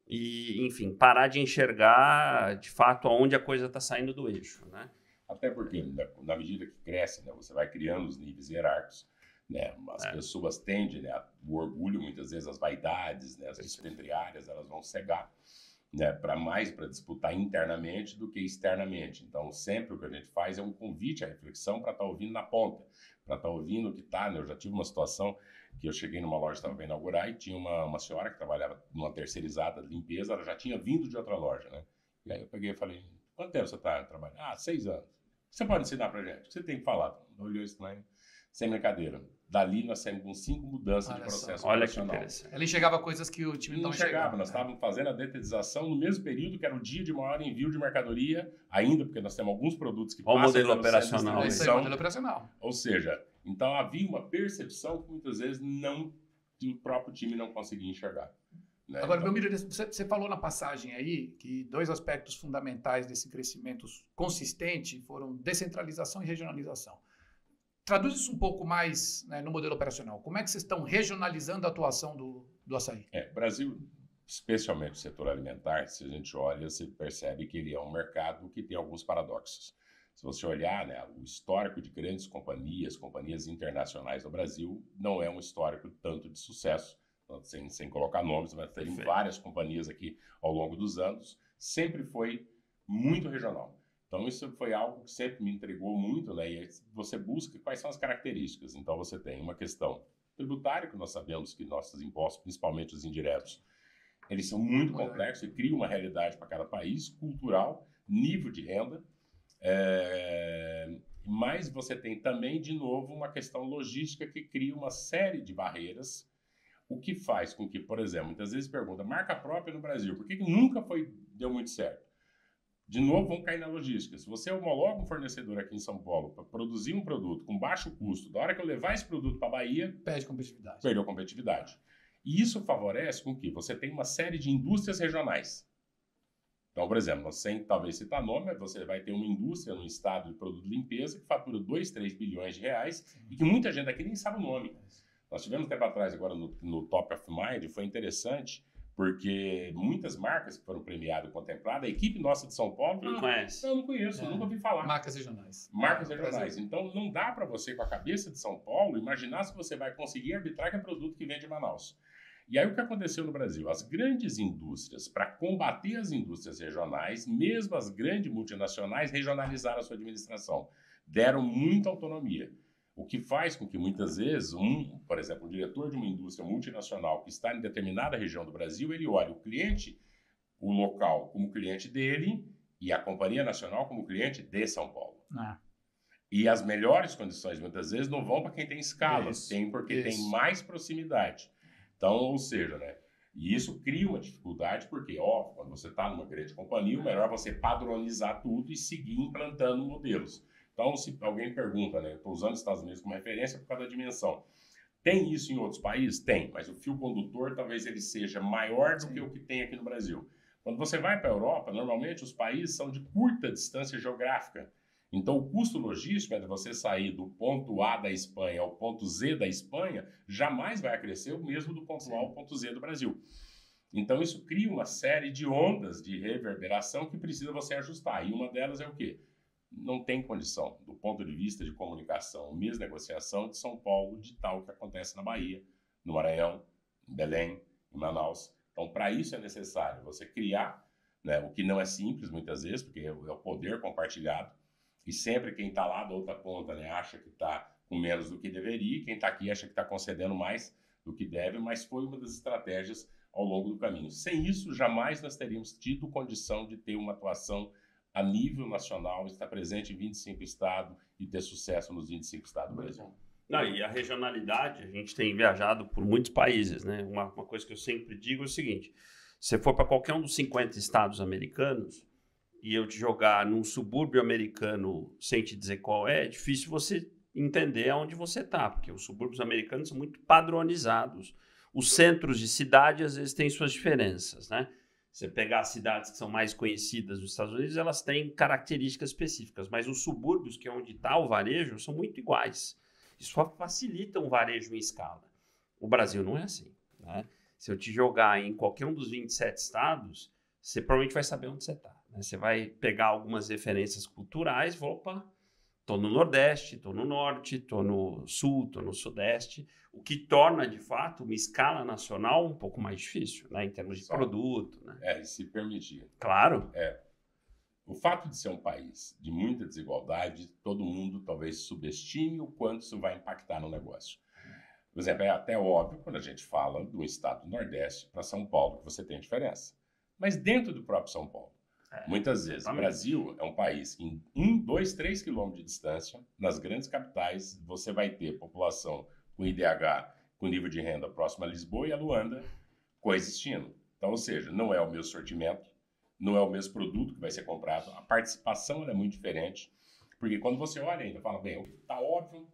e, enfim, parar de enxergar, de fato, aonde a coisa está saindo do eixo, né? Até porque, na medida que cresce, né, você vai criando os níveis hierárquicos, né? As pessoas tendem, né, o orgulho, muitas vezes, as vaidades, né, as disputas entre áreas, elas vão cegar, né, para disputar internamente do que externamente. Então, sempre o que a gente faz é um convite à reflexão para estar ouvindo na ponta, para estar ouvindo o que está, né? Eu já tive uma situação que eu cheguei numa loja que estava para inaugurar e tinha uma senhora que trabalhava numa terceirizada de limpeza, ela já tinha vindo de outra loja, né? E aí eu peguei e falei, quanto tempo você está trabalhando? 6 anos. O que você pode ensinar para gente? O que você tem que falar? Olhou isso também, sem brincadeira. Dali nós saímos com 5 mudanças de processo. Olha que interessante. Ela enxergava coisas que o time não enxergava. Nós estávamos fazendo a detetização no mesmo período que era o dia de maior envio de mercadoria, ainda porque nós temos alguns produtos que passam... Olha o modelo operacional. É isso aí, modelo operacional. Ou seja, então havia uma percepção que muitas vezes o próprio time não conseguia enxergar. Né? Agora, então, Belmiro, você falou na passagem aí que 2 aspectos fundamentais desse crescimento consistente foram descentralização e regionalização. Traduz isso um pouco mais, né, no modelo operacional. Como é que vocês estão regionalizando a atuação do açaí? Brasil, especialmente o setor alimentar, se a gente olha, você percebe que ele é um mercado que tem alguns paradoxos. Se você olhar, né, o histórico de grandes companhias internacionais no Brasil, não é um histórico tanto de sucesso, sem colocar nomes, mas tem várias companhias aqui ao longo dos anos, sempre foi muito regional. Então, isso foi algo que sempre me entregou muito, né? E você busca quais são as características. Então, você tem uma questão tributária, que nós sabemos que nossos impostos, principalmente os indiretos, eles são muito complexos e criam uma realidade para cada país, cultural, nível de renda. Mas você tem também, de novo, uma questão logística que cria uma série de barreiras, o que faz com que, por exemplo, muitas vezes pergunta, marca própria no Brasil, por que nunca deu muito certo? De novo, vamos cair na logística. Se você homologa um fornecedor aqui em São Paulo para produzir um produto com baixo custo, da hora que eu levar esse produto para a Bahia, perdeu competitividade. E isso favorece com que você tenha uma série de indústrias regionais. Então, por exemplo, sem talvez citar nome, você vai ter uma indústria no estado de produto de limpeza que fatura 2, 3 bilhões de reais e que muita gente aqui nem sabe o nome. Nós tivemos um tempo atrás, agora no Top of Mind, foi interessante, porque muitas marcas que foram premiadas e contempladas, a equipe nossa de São Paulo... Não conhece. Eu não conheço, nunca ouvi falar. Marcas regionais. Marcas regionais. Então, não dá para você, com a cabeça de São Paulo, imaginar se você vai conseguir arbitrar que é produto que vem de Manaus. E aí, o que aconteceu no Brasil? As grandes indústrias, para combater as indústrias regionais, mesmo as grandes multinacionais, regionalizaram a sua administração. Deram muita autonomia. O que faz com que, muitas vezes, por exemplo, um diretor de uma indústria multinacional que está em determinada região do Brasil, ele olha o cliente, o local, como cliente dele e a companhia nacional como cliente de São Paulo. E as melhores condições, muitas vezes, não vão para quem tem escala, porque tem mais proximidade. Então, ou seja, né? E isso cria uma dificuldade, porque, quando você está numa grande companhia, o melhor é você padronizar tudo e seguir implantando modelos. Então, se alguém pergunta, né, estou usando os Estados Unidos como referência por causa da dimensão. Tem isso em outros países? Tem, mas o fio condutor talvez ele seja maior do que o que tem aqui no Brasil. Quando você vai para a Europa, normalmente os países são de curta distância geográfica. Então, o custo logístico entre você sair do ponto A da Espanha ao ponto Z da Espanha jamais vai acrescer o mesmo do ponto A ao ponto Z do Brasil. Então, isso cria uma série de ondas de reverberação que precisa você ajustar. E uma delas é o quê? Não tem condição, do ponto de vista de comunicação, mesmo negociação de São Paulo, de tal que acontece na Bahia, no Maranhão, em Belém, em Manaus. Então, para isso é necessário você criar, né, o que não é simples muitas vezes, porque é o poder compartilhado, e sempre quem está lá da outra ponta, né, acha que está com menos do que deveria, e quem está aqui acha que está concedendo mais do que deve, mas foi uma das estratégias ao longo do caminho. Sem isso, jamais nós teríamos tido condição de ter uma atuação a nível nacional, estar presente em 25 estados e ter sucesso nos 25 estados do Brasil. Não, e a regionalidade, a gente tem viajado por muitos países, né? Uma coisa que eu sempre digo é o seguinte, se você for para qualquer um dos 50 estados americanos e eu te jogar num subúrbio americano sem te dizer qual é difícil você entender aonde você está, porque os subúrbios americanos são muito padronizados. Os centros de cidade, às vezes, têm suas diferenças, né? Você pegar as cidades que são mais conhecidas nos Estados Unidos, elas têm características específicas, mas os subúrbios, que é onde está o varejo, são muito iguais. Isso facilita um varejo em escala. O Brasil não é assim, né? Se eu te jogar em qualquer um dos 27 estados, você provavelmente vai saber onde você está, né? Você vai pegar algumas referências culturais, opa, estou no Nordeste, estou no Norte, estou no Sul, estou no Sudeste, o que torna, de fato, uma escala nacional um pouco mais difícil, né, em termos de produto. Né? E se permitir. Claro. O fato de ser um país de muita desigualdade, todo mundo talvez subestime o quanto isso vai impactar no negócio. Por exemplo, é até óbvio quando a gente fala do estado do Nordeste para São Paulo que você tem diferença. Mas dentro do próprio São Paulo, muitas vezes, o Brasil é um país que em 1, 2, 3 quilômetros de distância, nas grandes capitais, você vai ter população com IDH, com nível de renda próximo a Lisboa e a Luanda coexistindo. Então, ou seja, não é o mesmo sortimento, não é o mesmo produto que vai ser comprado, a participação é muito diferente, porque quando você olha ainda, fala, bem, está óbvio,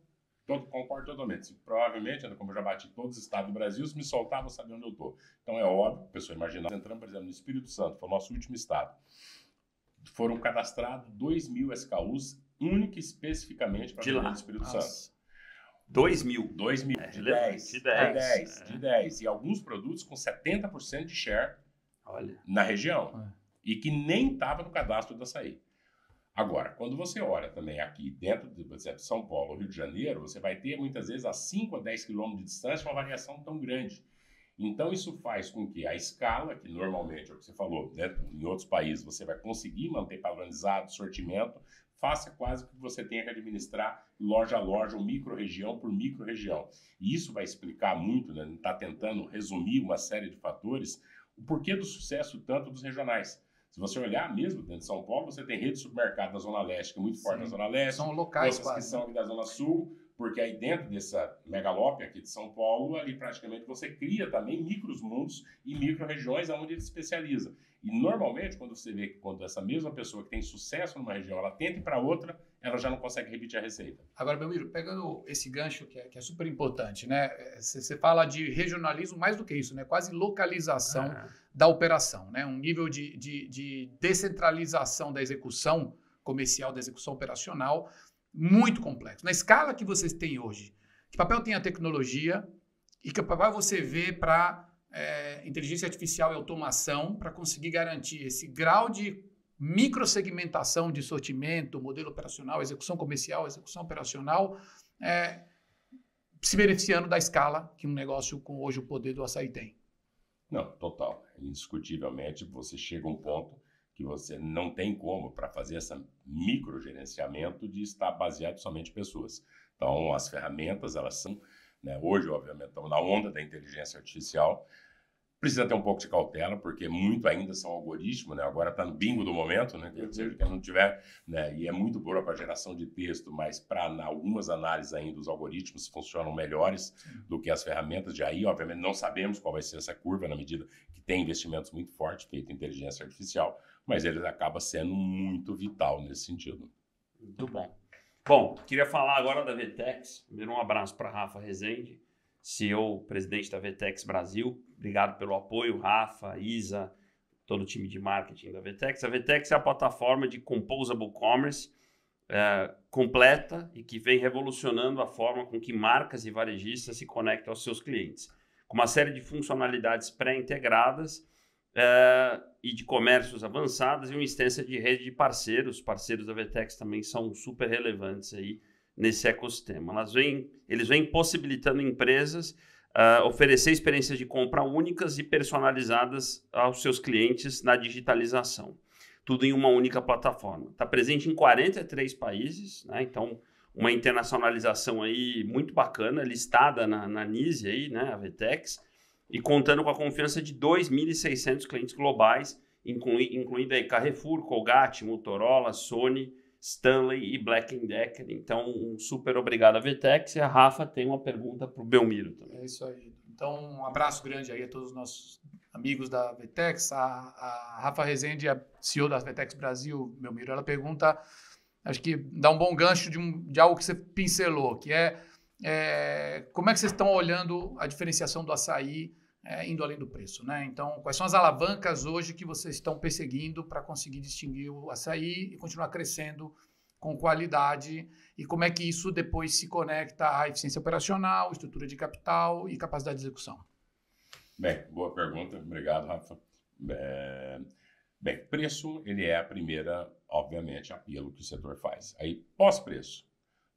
concordo totalmente. Provavelmente, como eu já bati todos os estados do Brasil, se me soltar, vou saber onde eu estou. Então é óbvio, a pessoa imaginar, entrando, por exemplo, no Espírito Santo, foi o nosso último estado, foram cadastrados 2.000 SKUs, única e especificamente para vender no Espírito Santo. 2.000. 2.000, de 10. E alguns produtos com 70% de share na região. E que nem estava no cadastro do açaí. Agora, quando você olha também aqui dentro de, por exemplo, São Paulo, Rio de Janeiro, você vai ter muitas vezes a 5 a 10 quilômetros de distância uma variação tão grande. Então, isso faz com que a escala, que normalmente é o que você falou, né, em outros países você vai conseguir manter padronizado o sortimento, faça quase que você tenha que administrar loja a loja, ou micro-região por micro-região. E isso vai explicar muito, né, está tentando resumir uma série de fatores, o porquê do sucesso tanto dos regionais. Se você olhar mesmo dentro de São Paulo, você tem rede de supermercado da Zona Leste, que é muito forte na Zona Leste. São locais, outras que são aqui da Zona Sul, porque aí dentro dessa megalópia aqui de São Paulo, ali praticamente você cria também micros mundos e micro-regiões onde ele se especializa. E normalmente, quando você vê que quando essa mesma pessoa que tem sucesso numa região, ela tenta ir para outra, ela já não consegue repetir a receita. Agora, Belmiro, pegando esse gancho que é super importante, né? Você fala de regionalismo mais do que isso, né? Quase localização da operação, né? Um nível de descentralização da execução comercial, da execução operacional muito complexo. Na escala que vocês têm hoje, que papel tem a tecnologia e que papel você vê para inteligência artificial e automação para conseguir garantir esse grau de microsegmentação de sortimento, modelo operacional, execução comercial, execução operacional, se beneficiando da escala que um negócio com hoje o poder do açaí tem. Não, total. Indiscutivelmente, você chega a um ponto que você não tem como, para fazer esse microgerenciamento, de estar baseado somente em pessoas. Então, as ferramentas, elas são, né, hoje, obviamente, estamos na onda da inteligência artificial. Precisa ter um pouco de cautela, porque muito ainda são algoritmos, né? Agora está no bingo do momento, né? Quer dizer, quem não tiver, né? E é muito boa para geração de texto, mas para algumas análises ainda os algoritmos funcionam melhores do que as ferramentas. De aí, obviamente, não sabemos qual vai ser essa curva na medida que tem investimentos muito fortes feito em inteligência artificial, mas ele acaba sendo muito vital nesse sentido. Muito bom. Bom, queria falar agora da VTEX. Primeiro, um abraço para Rafa Rezende, CEO, presidente da VTEX Brasil. Obrigado pelo apoio, Rafa, Isa, todo o time de marketing da VTEX. A VTEX é a plataforma de Composable Commerce completa e que vem revolucionando a forma com que marcas e varejistas se conectam aos seus clientes, com uma série de funcionalidades pré-integradas e de comércios avançados e uma extensa de rede de parceiros. Parceiros da VTEX também são super relevantes aí nesse ecossistema. Eles vêm possibilitando empresas oferecer experiências de compra únicas e personalizadas aos seus clientes na digitalização. Tudo em uma única plataforma. Está presente em 43 países, né? Então uma internacionalização aí muito bacana, listada na NISE aí, né? A VTEX, e contando com a confiança de 2.600 clientes globais, incluindo aí Carrefour, Colgate, Motorola, Sony, Stanley e Black & Decker. Então, um super obrigado à VTEX. E a Rafa tem uma pergunta para o Belmiro também. É isso aí. Então, um abraço grande aí a todos os nossos amigos da VTEX. A Rafa Rezende, a CEO da VTEX Brasil, Belmiro, ela pergunta, acho que dá um bom gancho de algo que você pincelou, que como é que vocês estão olhando a diferenciação do açaí indo além do preço, né? Então, quais são as alavancas hoje que vocês estão perseguindo para conseguir distinguir o açaí e continuar crescendo com qualidade, e como é que isso depois se conecta à eficiência operacional, estrutura de capital e capacidade de execução? Bem, boa pergunta. Obrigado, Rafa. Bem, preço, ele é a primeira, obviamente, apelo que o setor faz. Aí, pós-preço,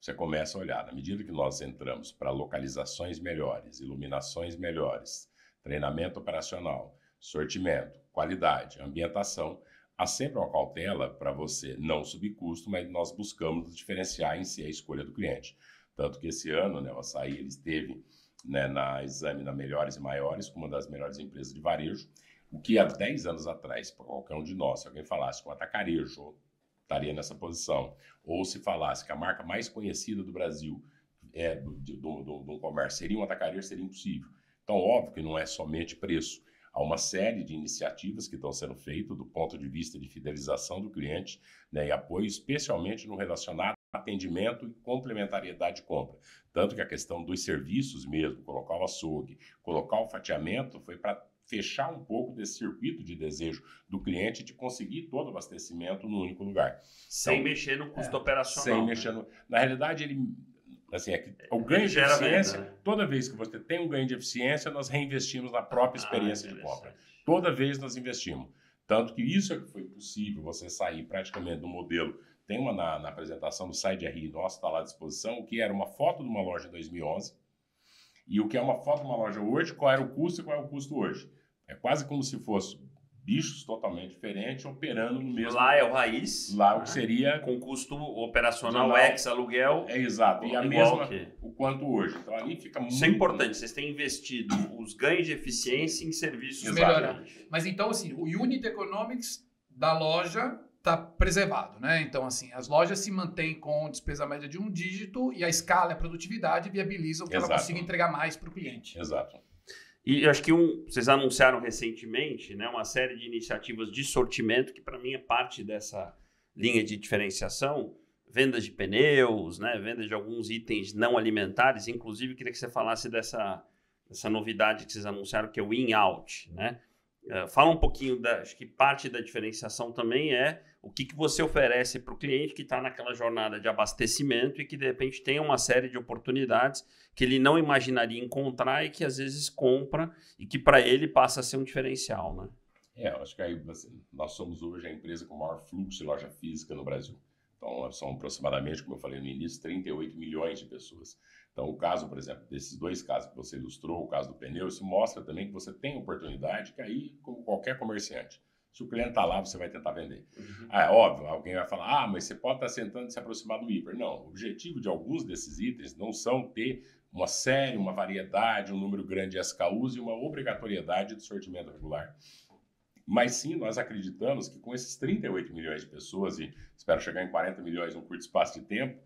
você começa a olhar, na medida que nós entramos para localizações melhores, iluminações melhores, treinamento operacional, sortimento, qualidade, ambientação, há sempre uma cautela para você não subir custo, mas nós buscamos diferenciar em si a escolha do cliente. Tanto que esse ano, né, o açaí ele esteve, né, na exame na Melhores e Maiores, como uma das melhores empresas de varejo, o que há 10 anos atrás, para qualquer um de nós, se alguém falasse que um atacarejo estaria nessa posição, ou se falasse que a marca mais conhecida do Brasil do comércio seria um atacarejo, seria impossível. Então, óbvio que não é somente preço. Há uma série de iniciativas que estão sendo feitas do ponto de vista de fidelização do cliente, né, e apoio, especialmente no relacionado a atendimento e complementariedade de compra. Tanto que a questão dos serviços mesmo, colocar o açougue, colocar o fatiamento, foi para fechar um pouco desse circuito de desejo do cliente de conseguir todo o abastecimento num único lugar. Sem mexer no custo operacional. Sem mexer no... Na realidade, assim, o ganho de eficiência, venda, né? Toda vez que você tem um ganho de eficiência, nós reinvestimos na própria experiência de compra. Toda vez nós investimos. Tanto que isso é que foi possível você sair praticamente do modelo. Tem uma na apresentação do site de RI nosso, está lá à disposição, o que era uma foto de uma loja em 2011 e o que é uma foto de uma loja hoje, qual era o custo e qual é o custo hoje. É quase como se fosse bichos totalmente diferentes operando no mesmo... Lá é o raiz. Lá o que seria... Com custo operacional ex-aluguel. É exato. E a mesma o quanto hoje. Então ali fica muito... Isso é importante. Vocês têm investido os ganhos de eficiência em serviços melhorar. Mas então, assim, o Unit Economics da loja está preservado, né? Então, assim, as lojas se mantêm com despesa média de 1 dígito e a escala e a produtividade viabilizam que ela consiga entregar mais para o cliente. Exato. E eu acho que vocês anunciaram recentemente, né, uma série de iniciativas de sortimento que para mim é parte dessa linha de diferenciação, vendas de pneus, né, vendas de alguns itens não alimentares. Inclusive, queria que você falasse dessa novidade que vocês anunciaram, que é o in-out, né? Fala um pouquinho, acho que parte da diferenciação também é o que você oferece para o cliente que está naquela jornada de abastecimento e que de repente tem uma série de oportunidades que ele não imaginaria encontrar e que às vezes compra e que para ele passa a ser um diferencial, né? Eu acho que aí nós somos hoje a empresa com o maior fluxo de loja física no Brasil. Então, são aproximadamente, como eu falei no início, 38 milhões de pessoas. Então, o caso, por exemplo, desses dois casos que você ilustrou, o caso do pneu, isso mostra também que você tem oportunidade que aí, como qualquer comerciante, se o cliente está lá, você vai tentar vender. Uhum. Óbvio, alguém vai falar, mas você pode estar tentando se aproximar do hiper. Não, o objetivo de alguns desses itens não são ter uma série, uma variedade, um número grande de SKUs e uma obrigatoriedade de sortimento regular. Mas sim, nós acreditamos que com esses 38 milhões de pessoas, e espero chegar em 40 milhões em um curto espaço de tempo,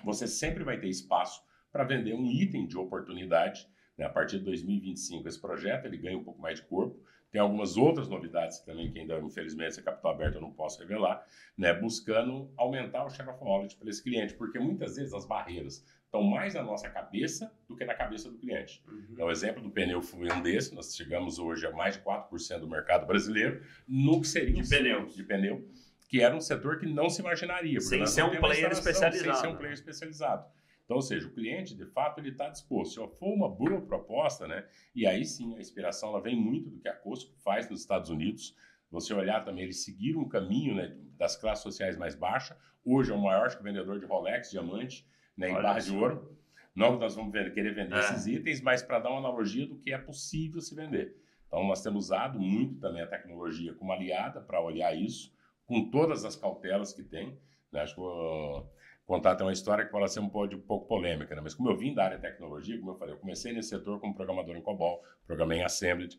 você sempre vai ter espaço para vender um item de oportunidade. Né? A partir de 2025, esse projeto ele ganha um pouco mais de corpo. Tem algumas outras novidades também que ainda, infelizmente, é capital aberto, eu não posso revelar, né? Buscando aumentar o share of wallet para esse cliente, porque muitas vezes as barreiras estão mais na nossa cabeça do que na cabeça do cliente. Então, o exemplo do pneu foi um desse, nós chegamos hoje a mais de 4% do mercado brasileiro no que seria de pneu, que era um setor que não se imaginaria. Sem ser um player especializado. Sem ser um player especializado. Então, ou seja, o cliente, de fato, ele está disposto. Se for uma boa proposta, né? E aí sim, a inspiração ela vem muito do que a Costco faz nos Estados Unidos. Você olhar também, eles seguiram um caminho, né, das classes sociais mais baixas. Hoje é o maior vendedor de Rolex, diamante, né, em barra de ouro. Nós vamos querer vender esses itens, mas para dar uma analogia do que é possível se vender. Então, nós temos usado muito também a tecnologia como aliada para olhar isso, com todas as cautelas que tem. Né? Acho que vou contar até uma história que pode ser um pouco polêmica, né? Mas como eu vim da área de tecnologia, como eu falei, eu comecei nesse setor como programador em COBOL, programei em Assembly.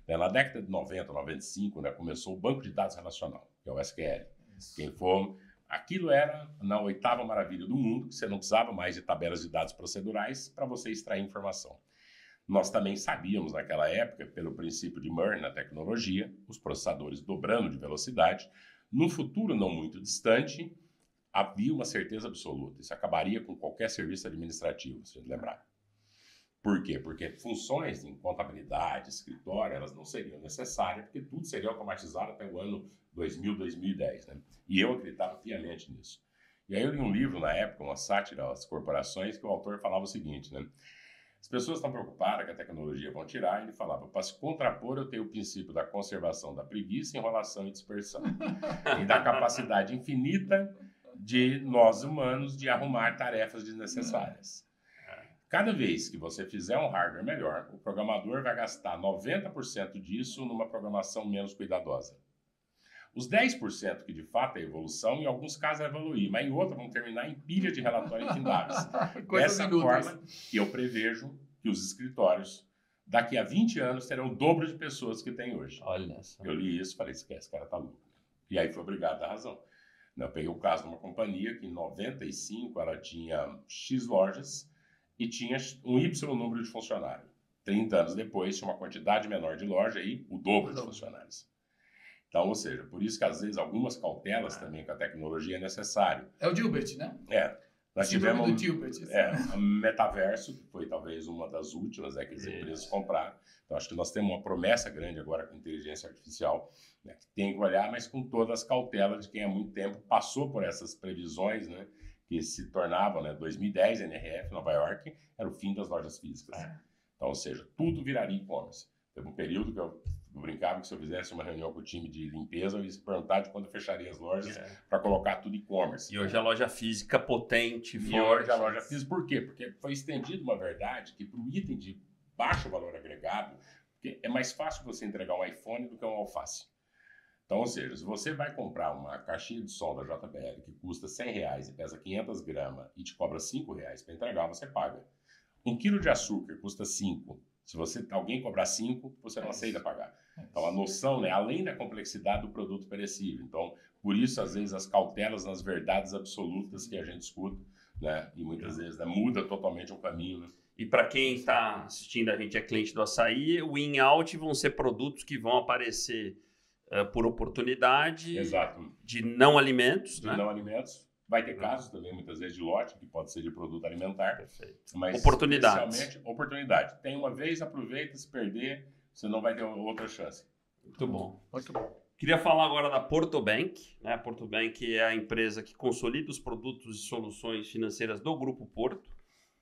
Né? Na década de 90, 95, né, começou o Banco de Dados Relacional, que é o SQL. Quem for... Aquilo era na 8ª maravilha do mundo, que você não precisava mais de tabelas de dados procedurais para você extrair informação. Nós também sabíamos naquela época, pelo princípio de Moore na tecnologia, os processadores dobrando de velocidade. No futuro não muito distante, havia uma certeza absoluta. Isso acabaria com qualquer serviço administrativo, se a gente lembrar. Por quê? Porque funções em contabilidade, escritório, elas não seriam necessárias, porque tudo seria automatizado até o ano 2000, 2010. Né? E eu acreditava piamente nisso. E aí eu li um livro na época, uma sátira às corporações, que o autor falava o seguinte, né? As pessoas estão preocupadas que a tecnologia vão tirar, e ele falava, para se contrapor eu tenho o princípio da conservação da preguiça, enrolação e dispersão. E da capacidade infinita de nós humanos de arrumar tarefas desnecessárias. Cada vez que você fizer um hardware melhor, o programador vai gastar 90% disso numa programação menos cuidadosa. Os 10% que de fato é evolução, em alguns casos vai evoluir, mas em outros vão terminar em pilha de relatórios infindáveis. Dessa forma, eu prevejo que os escritórios, daqui a 20 anos, terão o dobro de pessoas que tem hoje. Olha só. Eu li isso e falei, esquece, esse cara tá louco. E aí foi obrigado a dar razão. Eu peguei o caso de uma companhia que em 95 ela tinha X lojas e tinha um Y número de funcionários. 30 anos depois, tinha uma quantidade menor de loja e o dobro de funcionários. Então, ou seja, por isso que às vezes algumas cautelas também com a tecnologia é necessário. É o Dilbert, né? Nós tivemos do Dilbert. a Metaverso, que foi talvez uma das últimas que as empresas compraram. Então, acho que nós temos uma promessa grande agora com inteligência artificial, né, que tem que olhar, mas com todas as cautelas de quem há muito tempo passou por essas previsões, né, que se tornavam, né, 2010, NRF, Nova York, era o fim das lojas físicas. Então, ou seja, tudo viraria e-commerce. Teve um período que eu brincava que se eu fizesse uma reunião com o time de limpeza, eu ia se perguntar de quando eu fecharia as lojas para colocar tudo e-commerce. E hoje a loja física potente, forte. E hoje a loja física, por quê? Porque foi estendido uma verdade que para o item de baixo valor agregado, porque é mais fácil você entregar um iPhone do que um alface. Então, ou seja, se você vai comprar uma caixinha de som da JBL que custa R$100 e pesa 500 gramas e te cobra R$5 para entregar, você paga. 1 quilo de açúcar custa 5. Se alguém cobrar 5, você não aceita pagar. Então, a noção, né, além da complexidade do produto perecível. Então, por isso, às vezes, as cautelas nas verdades absolutas que a gente escuta, né, e muitas vezes muda totalmente o caminho. Né? E para quem está assistindo a gente é cliente do Açaí, o in-out vão ser produtos que vão aparecer por oportunidade. Exato. De não alimentos. De não alimentos. Vai ter casos também, muitas vezes, de lote, que pode ser de produto alimentar. Perfeito. Mas oportunidades. Especialmente, oportunidade. Tem uma vez, aproveita, se perder, você não vai ter outra chance. Muito bom. Muito bom. Queria falar agora da Porto Bank. Né? A Porto Bank é a empresa que consolida os produtos e soluções financeiras do Grupo Porto.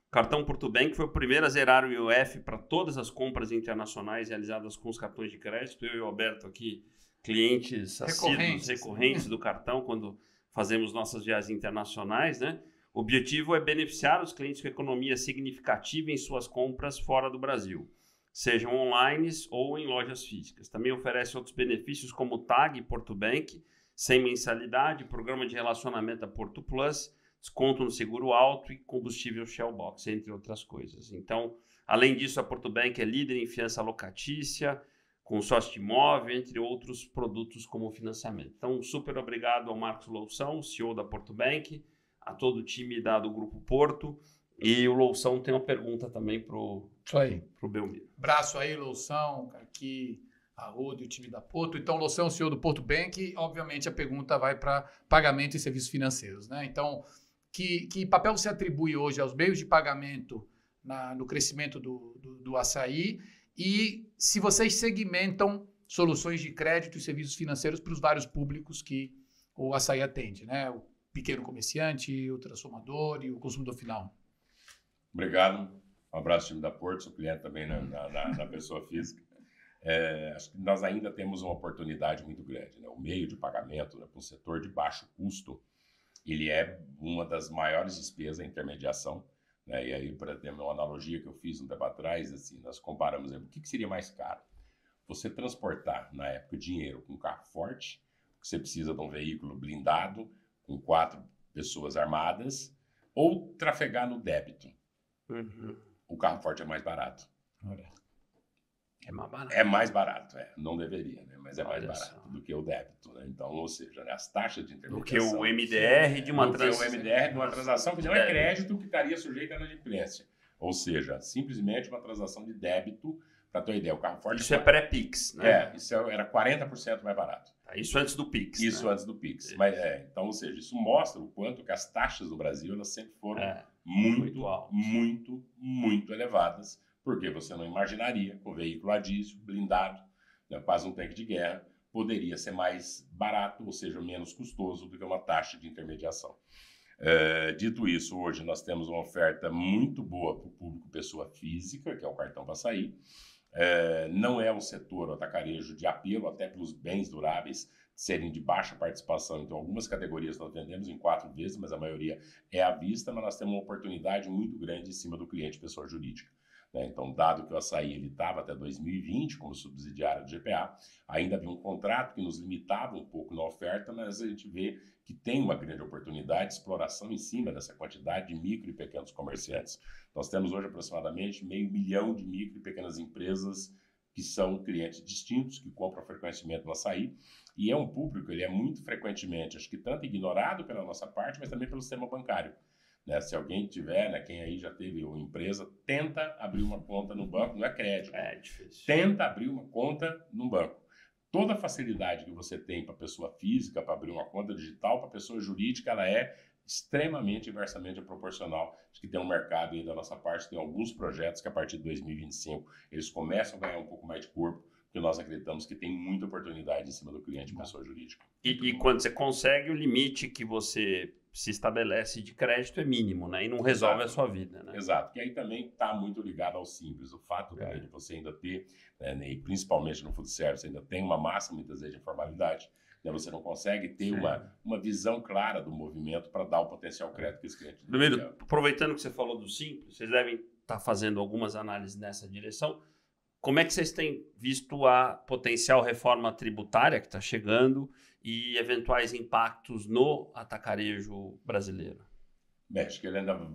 O cartão Porto Bank foi o primeiro a zerar o IOF para todas as compras internacionais realizadas com os cartões de crédito. Eu e o Alberto aqui, clientes assíduos, recorrentes do cartão, quando fazemos nossas viagens internacionais, né? O objetivo é beneficiar os clientes com economia significativa em suas compras fora do Brasil, sejam online ou em lojas físicas. Também oferece outros benefícios como TAG Porto Bank, sem mensalidade, programa de relacionamento da Porto Plus, desconto no seguro alto e combustível Shell Box, entre outras coisas. Então, além disso, a Porto Bank é líder em fiança locatícia, consórcio de imóvel, entre outros produtos como financiamento. Então, super obrigado ao Marcos Loução, CEO da Porto Bank, a todo o time do Grupo Porto. E o Loução tem uma pergunta também para o Belmiro. Braço aí, Loução, cara, que Arruda e o time da Porto. Então, Loção é o CEO do Porto Bank. Obviamente, a pergunta vai para pagamento e serviços financeiros, né? Então, que papel você atribui hoje aos meios de pagamento no crescimento do Assaí? E se vocês segmentam soluções de crédito e serviços financeiros para os vários públicos que o Assaí atende, né? O pequeno comerciante, o transformador e o consumidor final. Obrigado. Um abraço, time da Porto, sou cliente também na pessoa física. Acho que nós ainda temos uma oportunidade muito grande, né? O meio de pagamento, né, para um setor de baixo custo, ele é uma das maiores despesas em intermediação, né? E aí, por exemplo, uma analogia que eu fiz um tempo atrás, assim, nós comparamos, o que seria mais caro? Você transportar, na época, dinheiro com um carro forte, que você precisa de um veículo blindado, com 4 pessoas armadas, ou trafegar no débito. Uhum. O carro forte é mais barato. É mais barato. É mais barato, não deveria, né? Mas é mais Olha barato só. do que o débito, né? Então, ou seja, né, as taxas de Do intermediação... que o MDR de uma transação. Do que o MDR de uma transação que não é crédito que estaria sujeita à inadimplência. Ou seja, simplesmente uma transação de débito, para ter uma ideia, o carro forte... Isso é pré-Pix, né? Isso era 40% mais barato. Isso antes do Pix. Isso né? antes do Pix. Mas, então, ou seja, isso mostra o quanto que as taxas do Brasil, elas sempre foram muito altas. muito elevadas, porque você não imaginaria que um veículo a diesel, blindado, né, quase um tanque de guerra, poderia ser mais barato, ou seja, menos custoso do que uma taxa de intermediação. Dito isso, hoje nós temos uma oferta muito boa para o público pessoa física, que é o cartão para sair. Não é um setor atacarejo de apelo, até pelos bens duráveis serem de baixa participação. Então, algumas categorias nós vendemos em 4 vezes, mas a maioria é à vista, mas nós temos uma oportunidade muito grande em cima do cliente pessoa jurídica. Né? Então, dado que o Assaí estava até 2020 como subsidiário do GPA, ainda havia um contrato que nos limitava um pouco na oferta, mas a gente vê que tem uma grande oportunidade de exploração em cima dessa quantidade de micro e pequenos comerciantes. Nós temos hoje aproximadamente 500 mil de micro e pequenas empresas que são clientes distintos, que compram frequentemente no Assaí, e é um público, ele é muito frequentemente, acho que tanto ignorado pela nossa parte, mas também pelo sistema bancário. Né? Se alguém tiver, né, quem aí já teve uma empresa, tenta abrir uma conta no banco, não é crédito. É difícil. Tenta abrir uma conta no banco. Toda a facilidade que você tem para pessoa física, para abrir uma conta digital, para pessoa jurídica, ela é extremamente inversamente proporcional. Acho que tem um mercado aí da nossa parte, tem alguns projetos que a partir de 2025 eles começam a ganhar um pouco mais de corpo, porque nós acreditamos que tem muita oportunidade em cima do cliente pessoa jurídica. E quando você consegue, o limite que você se estabelece de crédito é mínimo, né? E não resolve a sua vida, né? Exato. Que aí também está muito ligado ao simples. O fato também de você ainda ter, né, e principalmente no food service, ainda tem uma massa, muitas vezes, de informalidade. Né? Você não consegue ter uma visão clara do movimento para dar o potencial crédito que esse cliente tem. Primeiro, aproveitando que você falou do simples, vocês devem estar fazendo algumas análises nessa direção. Como é que vocês têm visto a potencial reforma tributária que está chegando e eventuais impactos no atacarejo brasileiro? Bem, acho que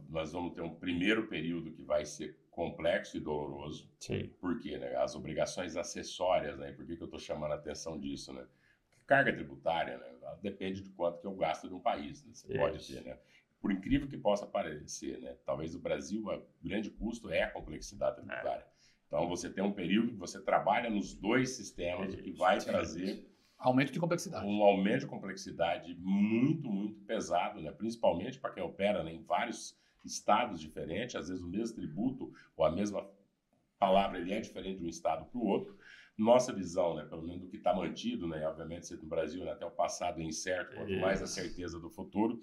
nós vamos ter um primeiro período que vai ser complexo e doloroso. Sim. Por quê? Né? As obrigações acessórias, né? Por que eu estou chamando a atenção disso? Né? Porque carga tributária, né? Ela depende de quanto que eu gasto de um país. Né? Você pode ter, né? Por incrível que possa parecer, né? Talvez o Brasil, o grande custo é a complexidade tributária. Então, você tem um período que você trabalha nos dois sistemas, o que vai trazer aumento de complexidade. Um aumento de complexidade muito, muito pesado, né? Principalmente para quem opera, né, em vários estados diferentes. Às vezes o mesmo tributo ou a mesma palavra ele é diferente de um estado para o outro. Nossa visão, né, pelo menos do que está mantido, né, obviamente no Brasil, né, até o passado é incerto, quanto mais a certeza do futuro,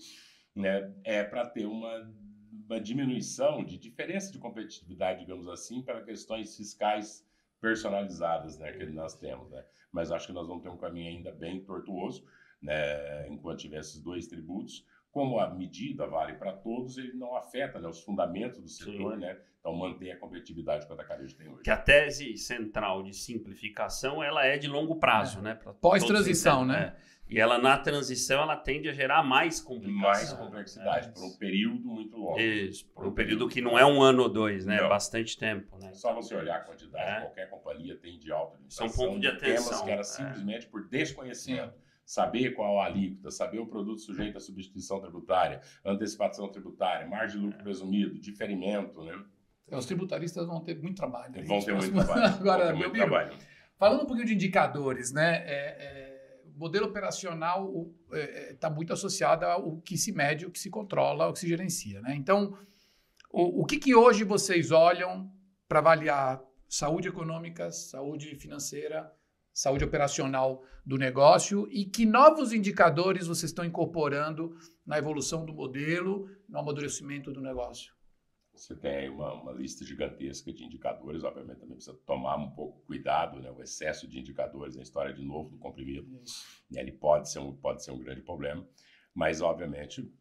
né, é para ter uma diminuição de diferença de competitividade, digamos assim, para questões fiscais personalizadas, né, que nós temos, né? Mas acho que nós vamos ter um caminho ainda bem tortuoso, né, enquanto tiver esses dois tributos. Como a medida vale para todos, ele não afeta, né, os fundamentos do setor, né? Então mantém a competitividade que o atacarejo tem hoje. Que a tese central de simplificação, ela é de longo prazo, né? Pós-transição, né? E ela, na transição, ela tende a gerar mais complicação. Mais complexidade, por um período muito longo. Isso, por um período que não é 1 ano ou 2, né? É bastante tempo, né? Só você olhar a quantidade que qualquer companhia tem de auto-administração. São ponto de atenção. Temas que era simplesmente por desconhecimento. Saber qual a alíquota, saber o produto sujeito à substituição tributária, antecipação tributária, margem de lucro presumido, diferimento, né? Os tributaristas vão ter muito trabalho. Vão ter muito trabalho. Agora, muito trabalho. Falando um pouquinho de indicadores, né? O modelo operacional está muito associado ao que se mede, o que se controla, o que se gerencia, né? Então, o que hoje vocês olham para avaliar saúde econômica, saúde financeira, saúde operacional do negócio e que novos indicadores vocês estão incorporando na evolução do modelo, no amadurecimento do negócio? Você tem aí uma lista gigantesca de indicadores, obviamente também precisa tomar um pouco cuidado, né? O excesso de indicadores na história de novo do comprimido, ele pode ser um grande problema, mas obviamente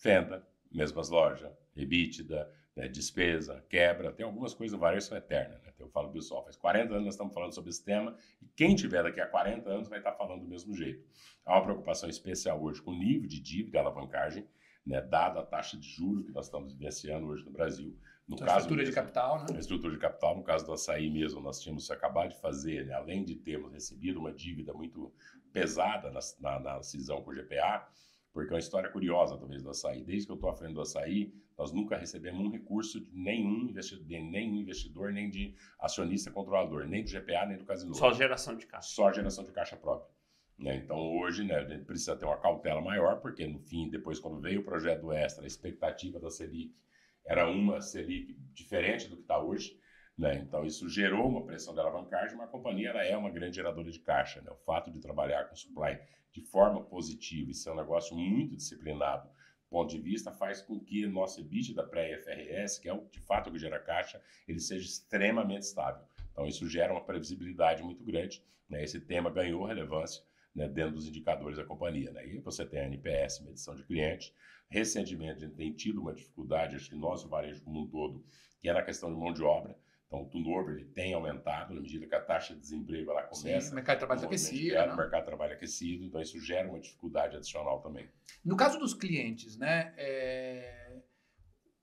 venda, mesmas lojas, EBITDA, né? Despesa, quebra, tem algumas coisas, variação eterna, né? Eu falo pessoal, faz 40 anos nós estamos falando sobre esse tema e quem tiver daqui a 40 anos vai estar falando do mesmo jeito. Há uma preocupação especial hoje com o nível de dívida, alavancagem, né, dada a taxa de juros que nós estamos vivenciando hoje no Brasil. No caso, estrutura de capital, né? A estrutura de capital, no caso do açaí mesmo, nós tínhamos acabado de fazer, né, além de termos recebido uma dívida muito pesada na cisão com o GPA, porque é uma história curiosa, talvez, do açaí. Desde que eu estou à frente do açaí, nós nunca recebemos um recurso de nenhum investidor, nem de acionista controlador, nem do GPA, nem do Casino. Só geração de caixa. Só geração de caixa própria. Né? Então, hoje, né, a gente precisa ter uma cautela maior, porque, no fim, depois, quando veio o projeto do Extra, a expectativa da Selic era uma Selic diferente do que está hoje. Né? Então, isso gerou uma pressão de alavancagem, mas a companhia ela é uma grande geradora de caixa. Né? O fato de trabalhar com supply de forma positiva e ser um negócio muito disciplinado, do ponto de vista, faz com que o nosso EBITDA pré-IFRS, que é de fato o que gera caixa, ele seja extremamente estável. Então, isso gera uma previsibilidade muito grande. Né? Esse tema ganhou relevância, né, dentro dos indicadores da companhia. Né? E você tem a NPS, medição de cliente. Recentemente, a gente tem tido uma dificuldade, acho que nós, o varejo como um todo, que é na questão de mão de obra. Então, o turnover ele tem aumentado na medida que a taxa de desemprego ela começa. Sim, o mercado de trabalho aquecido. Né? O mercado de trabalho aquecido, então isso gera uma dificuldade adicional também. No caso dos clientes, né,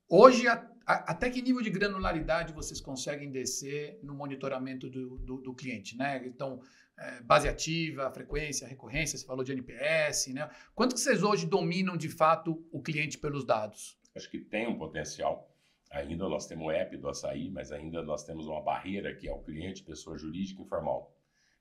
hoje, até que nível de granularidade vocês conseguem descer no monitoramento do cliente? Né? Então, base ativa, frequência, recorrência, você falou de NPS. Né? Quanto que vocês hoje dominam, de fato, o cliente pelos dados? Acho que tem um potencial. Ainda nós temos o app do açaí, mas ainda nós temos uma barreira que é o cliente, pessoa jurídica informal.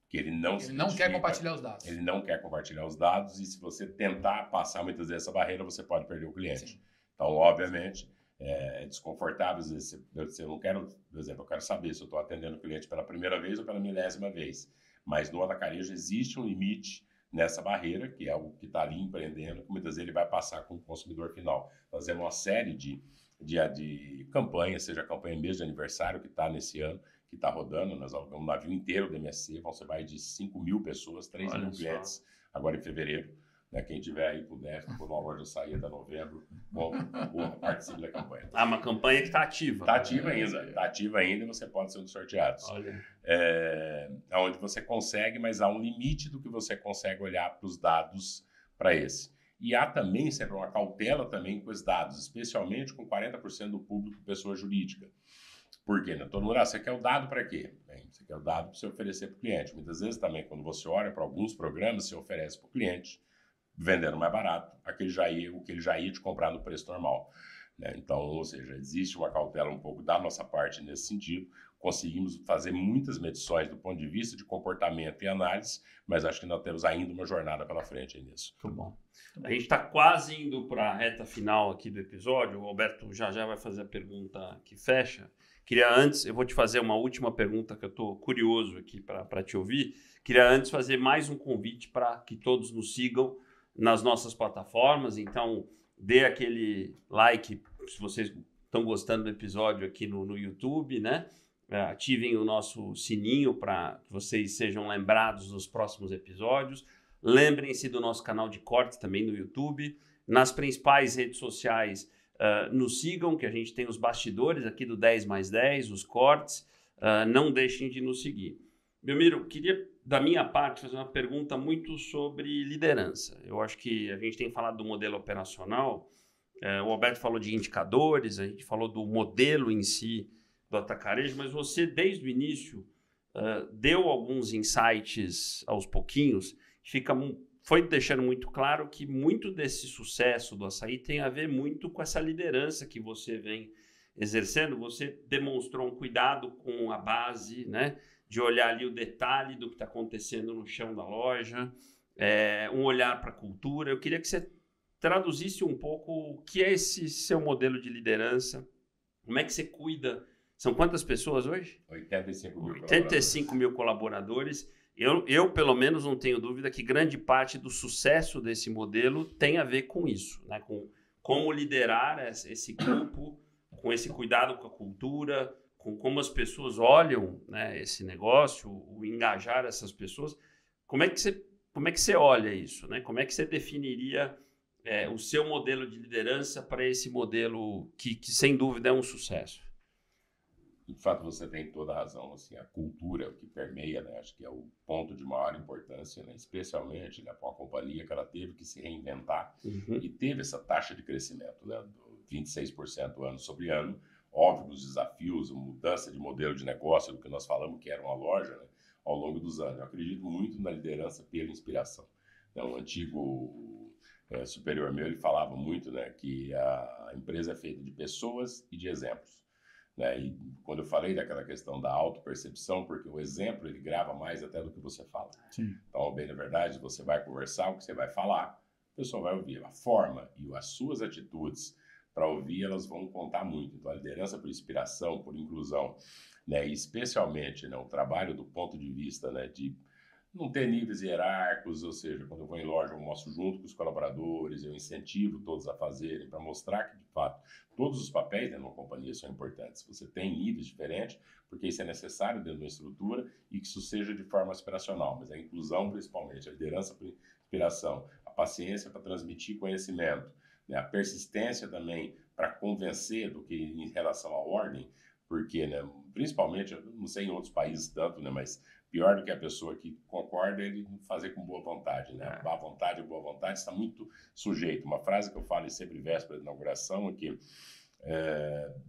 Que ele não quer compartilhar os dados. Ele não quer compartilhar os dados e se você tentar passar muitas vezes essa barreira, você pode perder o cliente. Sim. Então, obviamente, é desconfortável. Às vezes, eu não quero, por exemplo, eu quero saber se eu estou atendendo o cliente pela primeira vez ou pela 1000ª vez. Mas no atacarejo existe um limite nessa barreira, que é o que está ali empreendendo, que muitas vezes ele vai passar com o consumidor final. Nós temos uma série de campanhas, seja a campanha mesmo de aniversário que está nesse ano, que está rodando, nós alugamos um navio inteiro do MSC, você vai de 5.000 pessoas, 3.000 clientes, agora em fevereiro. Né? Quem tiver aí puder, por uma loja sair até novembro, participe da campanha. Uma campanha que está ativa. Está ativa ainda, está ativa ainda e você pode ser um dos sorteados. Olha. Onde você consegue, mas há um limite do que você consegue olhar para os dados para esse. E há também sempre uma cautela também com os dados, especialmente com 40% do público pessoa jurídica. Por quê? Né? Todo mundo, você quer o dado para quê? Bem, você quer o dado para você oferecer para o cliente. Muitas vezes também, quando você olha para alguns programas, você oferece para o cliente, vendendo mais barato, o que ele já ia te comprar no preço normal. Né? Então, ou seja, existe uma cautela um pouco da nossa parte nesse sentido. Conseguimos fazer muitas medições do ponto de vista de comportamento e análise, mas acho que nós temos ainda uma jornada pela frente aí nisso. Muito bom. A gente está quase indo para a reta final aqui do episódio. O Alberto já vai fazer a pergunta que fecha. Eu vou te fazer uma última pergunta que eu estou curioso aqui para te ouvir. Queria antes fazer mais um convite para que todos nos sigam nas nossas plataformas. Então, dê aquele like se vocês estão gostando do episódio aqui no YouTube, né? Ativem o nosso sininho para que vocês sejam lembrados nos próximos episódios. Lembrem-se do nosso canal de cortes também no YouTube. Nas principais redes sociais, nos sigam, que a gente tem os bastidores aqui do 10+10, os cortes. Não deixem de nos seguir. Belmiro, queria, da minha parte, fazer uma pergunta muito sobre liderança. Eu acho que a gente tem falado do modelo operacional, o Alberto falou de indicadores, a gente falou do modelo em si do atacarejo, mas você, desde o início, deu alguns insights aos pouquinhos, foi deixando muito claro que muito desse sucesso do açaí tem a ver muito com essa liderança que você vem exercendo. Você demonstrou um cuidado com a base, né? de olhar ali o detalhe do que está acontecendo no chão da loja, um olhar para a cultura. Eu queria que você traduzisse um pouco o que é esse seu modelo de liderança, como é que você cuida. São quantas pessoas hoje? 85 mil colaboradores. Eu, pelo menos, não tenho dúvida que grande parte do sucesso desse modelo tem a ver com isso, né? Com como liderar esse grupo, com esse cuidado com a cultura, com como as pessoas olham, né, esse negócio, o engajar essas pessoas. Como é que você olha isso, né? Como é que você definiria o seu modelo de liderança para esse modelo que, sem dúvida, é um sucesso? De fato, você tem toda a razão. Assim, a cultura que permeia, né, acho que é o ponto de maior importância, né, especialmente, né, para uma companhia que ela teve que se reinventar e teve essa taxa de crescimento, né, 26% ano sobre ano. Óbvio, os desafios, a mudança de modelo de negócio, do que nós falamos que era uma loja, né, ao longo dos anos. Eu acredito muito na liderança pela inspiração. Um antigo superior meu, ele falava muito, né, que a empresa é feita de pessoas e de exemplos. Né? E quando eu falei daquela questão da autopercepção, porque o exemplo ele grava mais até do que você fala. Sim. Então, bem, na verdade, você vai conversar, o que você vai falar, a pessoa vai ouvir. A forma e as suas atitudes para ouvir, elas vão contar muito. Então, a liderança por inspiração, por inclusão, né? E especialmente, né, o trabalho do ponto de vista, né, de não ter níveis hierárquicos, ou seja, quando eu vou em loja, eu mostro junto com os colaboradores, eu incentivo todos a fazerem, para mostrar que, de fato, todos os papéis dentro de uma companhia são importantes. Você tem níveis diferentes, porque isso é necessário dentro de uma estrutura e que isso seja de forma aspiracional, mas a inclusão, principalmente, a liderança por inspiração, a paciência para transmitir conhecimento, né, a persistência também para convencer do que em relação à ordem, porque, né, principalmente, eu não sei em outros países tanto, né, mas pior do que a pessoa que concorda é ele fazer com boa vontade, né? A vontade e boa vontade está muito sujeito. Uma frase que eu falo sempre véspera de inauguração é que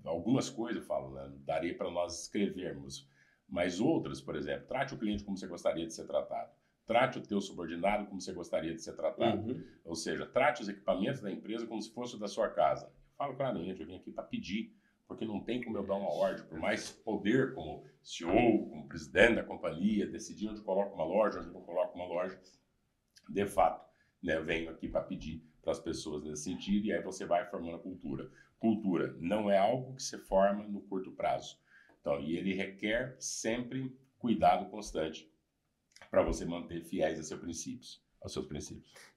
algumas coisas eu falo, né, daria para nós escrevermos, mas outras, por exemplo, trate o cliente como você gostaria de ser tratado. Trate o teu subordinado como você gostaria de ser tratado. Ou seja, trate os equipamentos da empresa como se fosse o da sua casa. Eu falo claramente, eu vim aqui para pedir, porque não tem como eu dar uma ordem, por mais poder como CEO, como presidente da companhia, decidir onde coloco uma loja, onde não coloco uma loja. De fato, né, eu venho aqui para pedir para as pessoas nesse sentido, e aí você vai formando a cultura. Cultura não é algo que se forma no curto prazo. Então, e ele requer sempre cuidado constante para você manter fiéis aos seus princípios.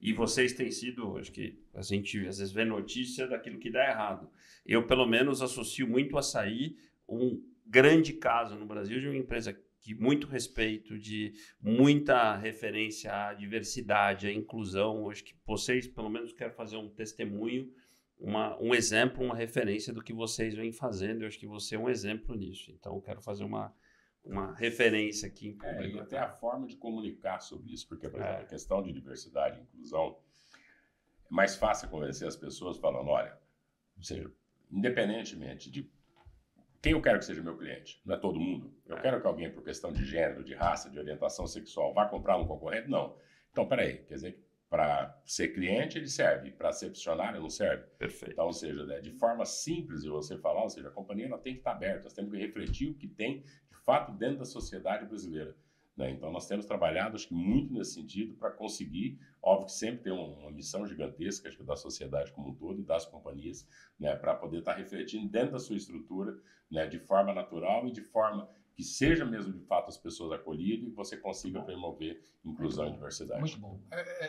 E vocês têm sido, acho que a gente às vezes vê notícia daquilo que dá errado. Eu, pelo menos, associo muito o Açaí um grande caso no Brasil de uma empresa de muito respeito, de muita referência à diversidade, à inclusão. Acho que vocês, pelo menos, querem fazer um testemunho, um exemplo, uma referência do que vocês vêm fazendo. Eu acho que você é um exemplo nisso. Então, eu quero fazer uma referência aqui em público. E até a forma de comunicar sobre isso, porque, por exemplo, a questão de diversidade e inclusão, é mais fácil convencer as pessoas falando, olha, ou seja, independentemente de quem eu quero que seja meu cliente, não é todo mundo. Eu quero que alguém, por questão de gênero, de raça, de orientação sexual, vá comprar um concorrente? Não. Então, peraí, quer dizer, para ser cliente ele serve, para ser funcionário não serve. Perfeito. Então, ou seja, né, de forma simples de você falar, ou seja, a companhia ela tem que estar aberta, nós temos que refletir o que tem de fato dentro da sociedade brasileira. Né? Então, nós temos trabalhado, acho que muito nesse sentido, para conseguir, óbvio que sempre tem uma missão gigantesca, acho que da sociedade como um todo e das companhias, né, para poder estar refletindo dentro da sua estrutura, né, de forma natural e de forma que seja mesmo de fato as pessoas acolhidas e você consiga promover inclusão e diversidade. Muito bom.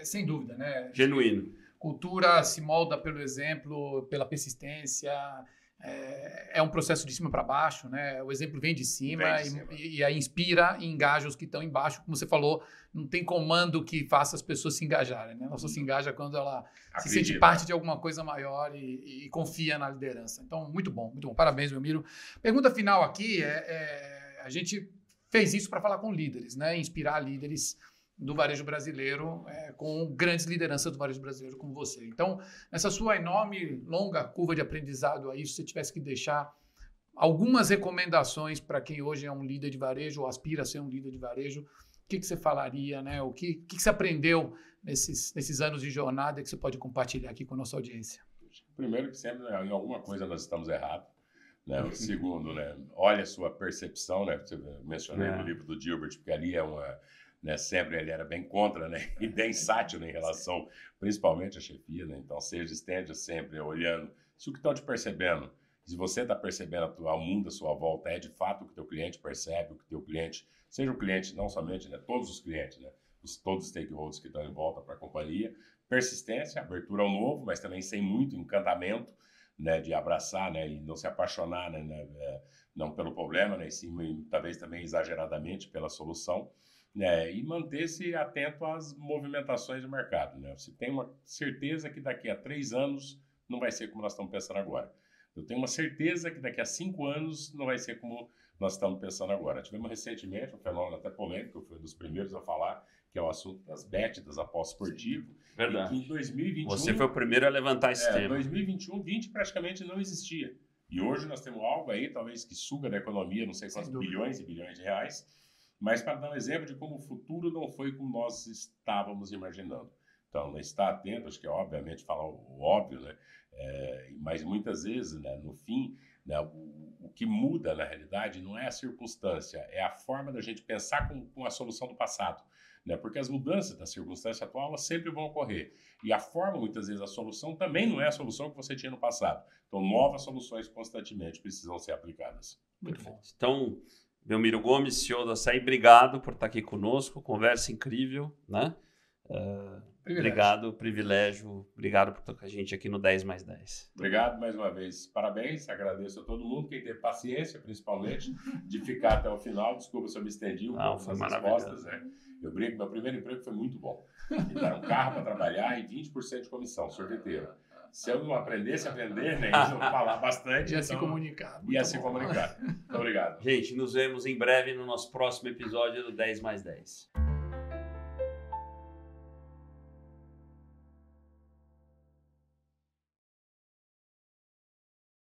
Sem dúvida, né? Genuíno. Cultura se molda pelo exemplo, pela persistência. É um processo de cima para baixo, né? O exemplo vem de cima, e aí inspira e engaja os que estão embaixo. Como você falou, não tem comando que faça as pessoas se engajarem, né? Ela só se engaja quando ela se sente parte de alguma coisa maior e confia na liderança. Então, muito bom, muito bom. Parabéns, Belmiro. Pergunta final aqui a gente fez isso para falar com líderes, né? Inspirar líderes do varejo brasileiro, com grandes lideranças do varejo brasileiro como você. Então, nessa sua enorme, longa curva de aprendizado aí, se você tivesse que deixar algumas recomendações para quem hoje é um líder de varejo ou aspira a ser um líder de varejo, o que você falaria, né? O que você aprendeu nesses anos de jornada que você pode compartilhar aqui com a nossa audiência? Primeiro que sempre em alguma coisa nós estamos errados, Né? O segundo, né? Olha a sua percepção, né? Você mencionou no livro do Gilbert, porque ali é uma... Né, sempre ele era bem contra, né, e bem sátiro em relação, principalmente à chefia, né, então esteja sempre olhando se o que estão te percebendo, se você está percebendo o mundo à sua volta é de fato o que teu cliente percebe, o que teu cliente, seja o cliente não somente, né, todos os clientes, né, todos os stakeholders que estão em volta para a companhia, persistência, abertura ao novo, mas também sem muito encantamento, né, de abraçar, né, e não se apaixonar, né, não pelo problema, né, e sim, talvez também exageradamente pela solução. E manter-se atento às movimentações do mercado. Né? Você tem uma certeza que daqui a 3 anos não vai ser como nós estamos pensando agora. Eu tenho uma certeza que daqui a 5 anos não vai ser como nós estamos pensando agora. Tivemos recentemente um fenômeno até polêmico, eu fui um dos primeiros a falar, que é o assunto das bets, das apostas esportivas. Verdade. E que em 2021... Você foi o primeiro a levantar esse tema. Em 2021, 20 praticamente não existia. E hoje nós temos algo aí, talvez, que suga da economia, não sei quantos bilhões e bilhões de reais, mas para dar um exemplo de como o futuro não foi como nós estávamos imaginando. Então, estar atento, acho que é obviamente falar o óbvio, né? Mas muitas vezes, né, no fim, né, o que muda na realidade não é a circunstância, é a forma da gente pensar com a solução do passado. Né? Porque as mudanças da circunstância atual elas sempre vão ocorrer. E a forma, muitas vezes, a solução também não é a solução que você tinha no passado. Então, novas soluções constantemente precisam ser aplicadas. Muito bom. Então, Belmiro Gomes, CEO da Açaí, obrigado por estar aqui conosco, conversa incrível, né? Obrigado, privilégio, obrigado por estar com a gente aqui no 10+10. Obrigado mais uma vez, parabéns, agradeço a todo mundo, quem teve paciência, principalmente, de ficar até o final, desculpa se eu me estendi um pouco nas respostas, né? Eu brinco, meu primeiro emprego foi muito bom, me deram um carro para trabalhar e 20% de comissão, sorveteiro. Se eu não aprendesse a vender, né, eu falar bastante. Ia se comunicar. Ia se comunicar. Muito obrigado. Gente, nos vemos em breve no nosso próximo episódio do 10+10.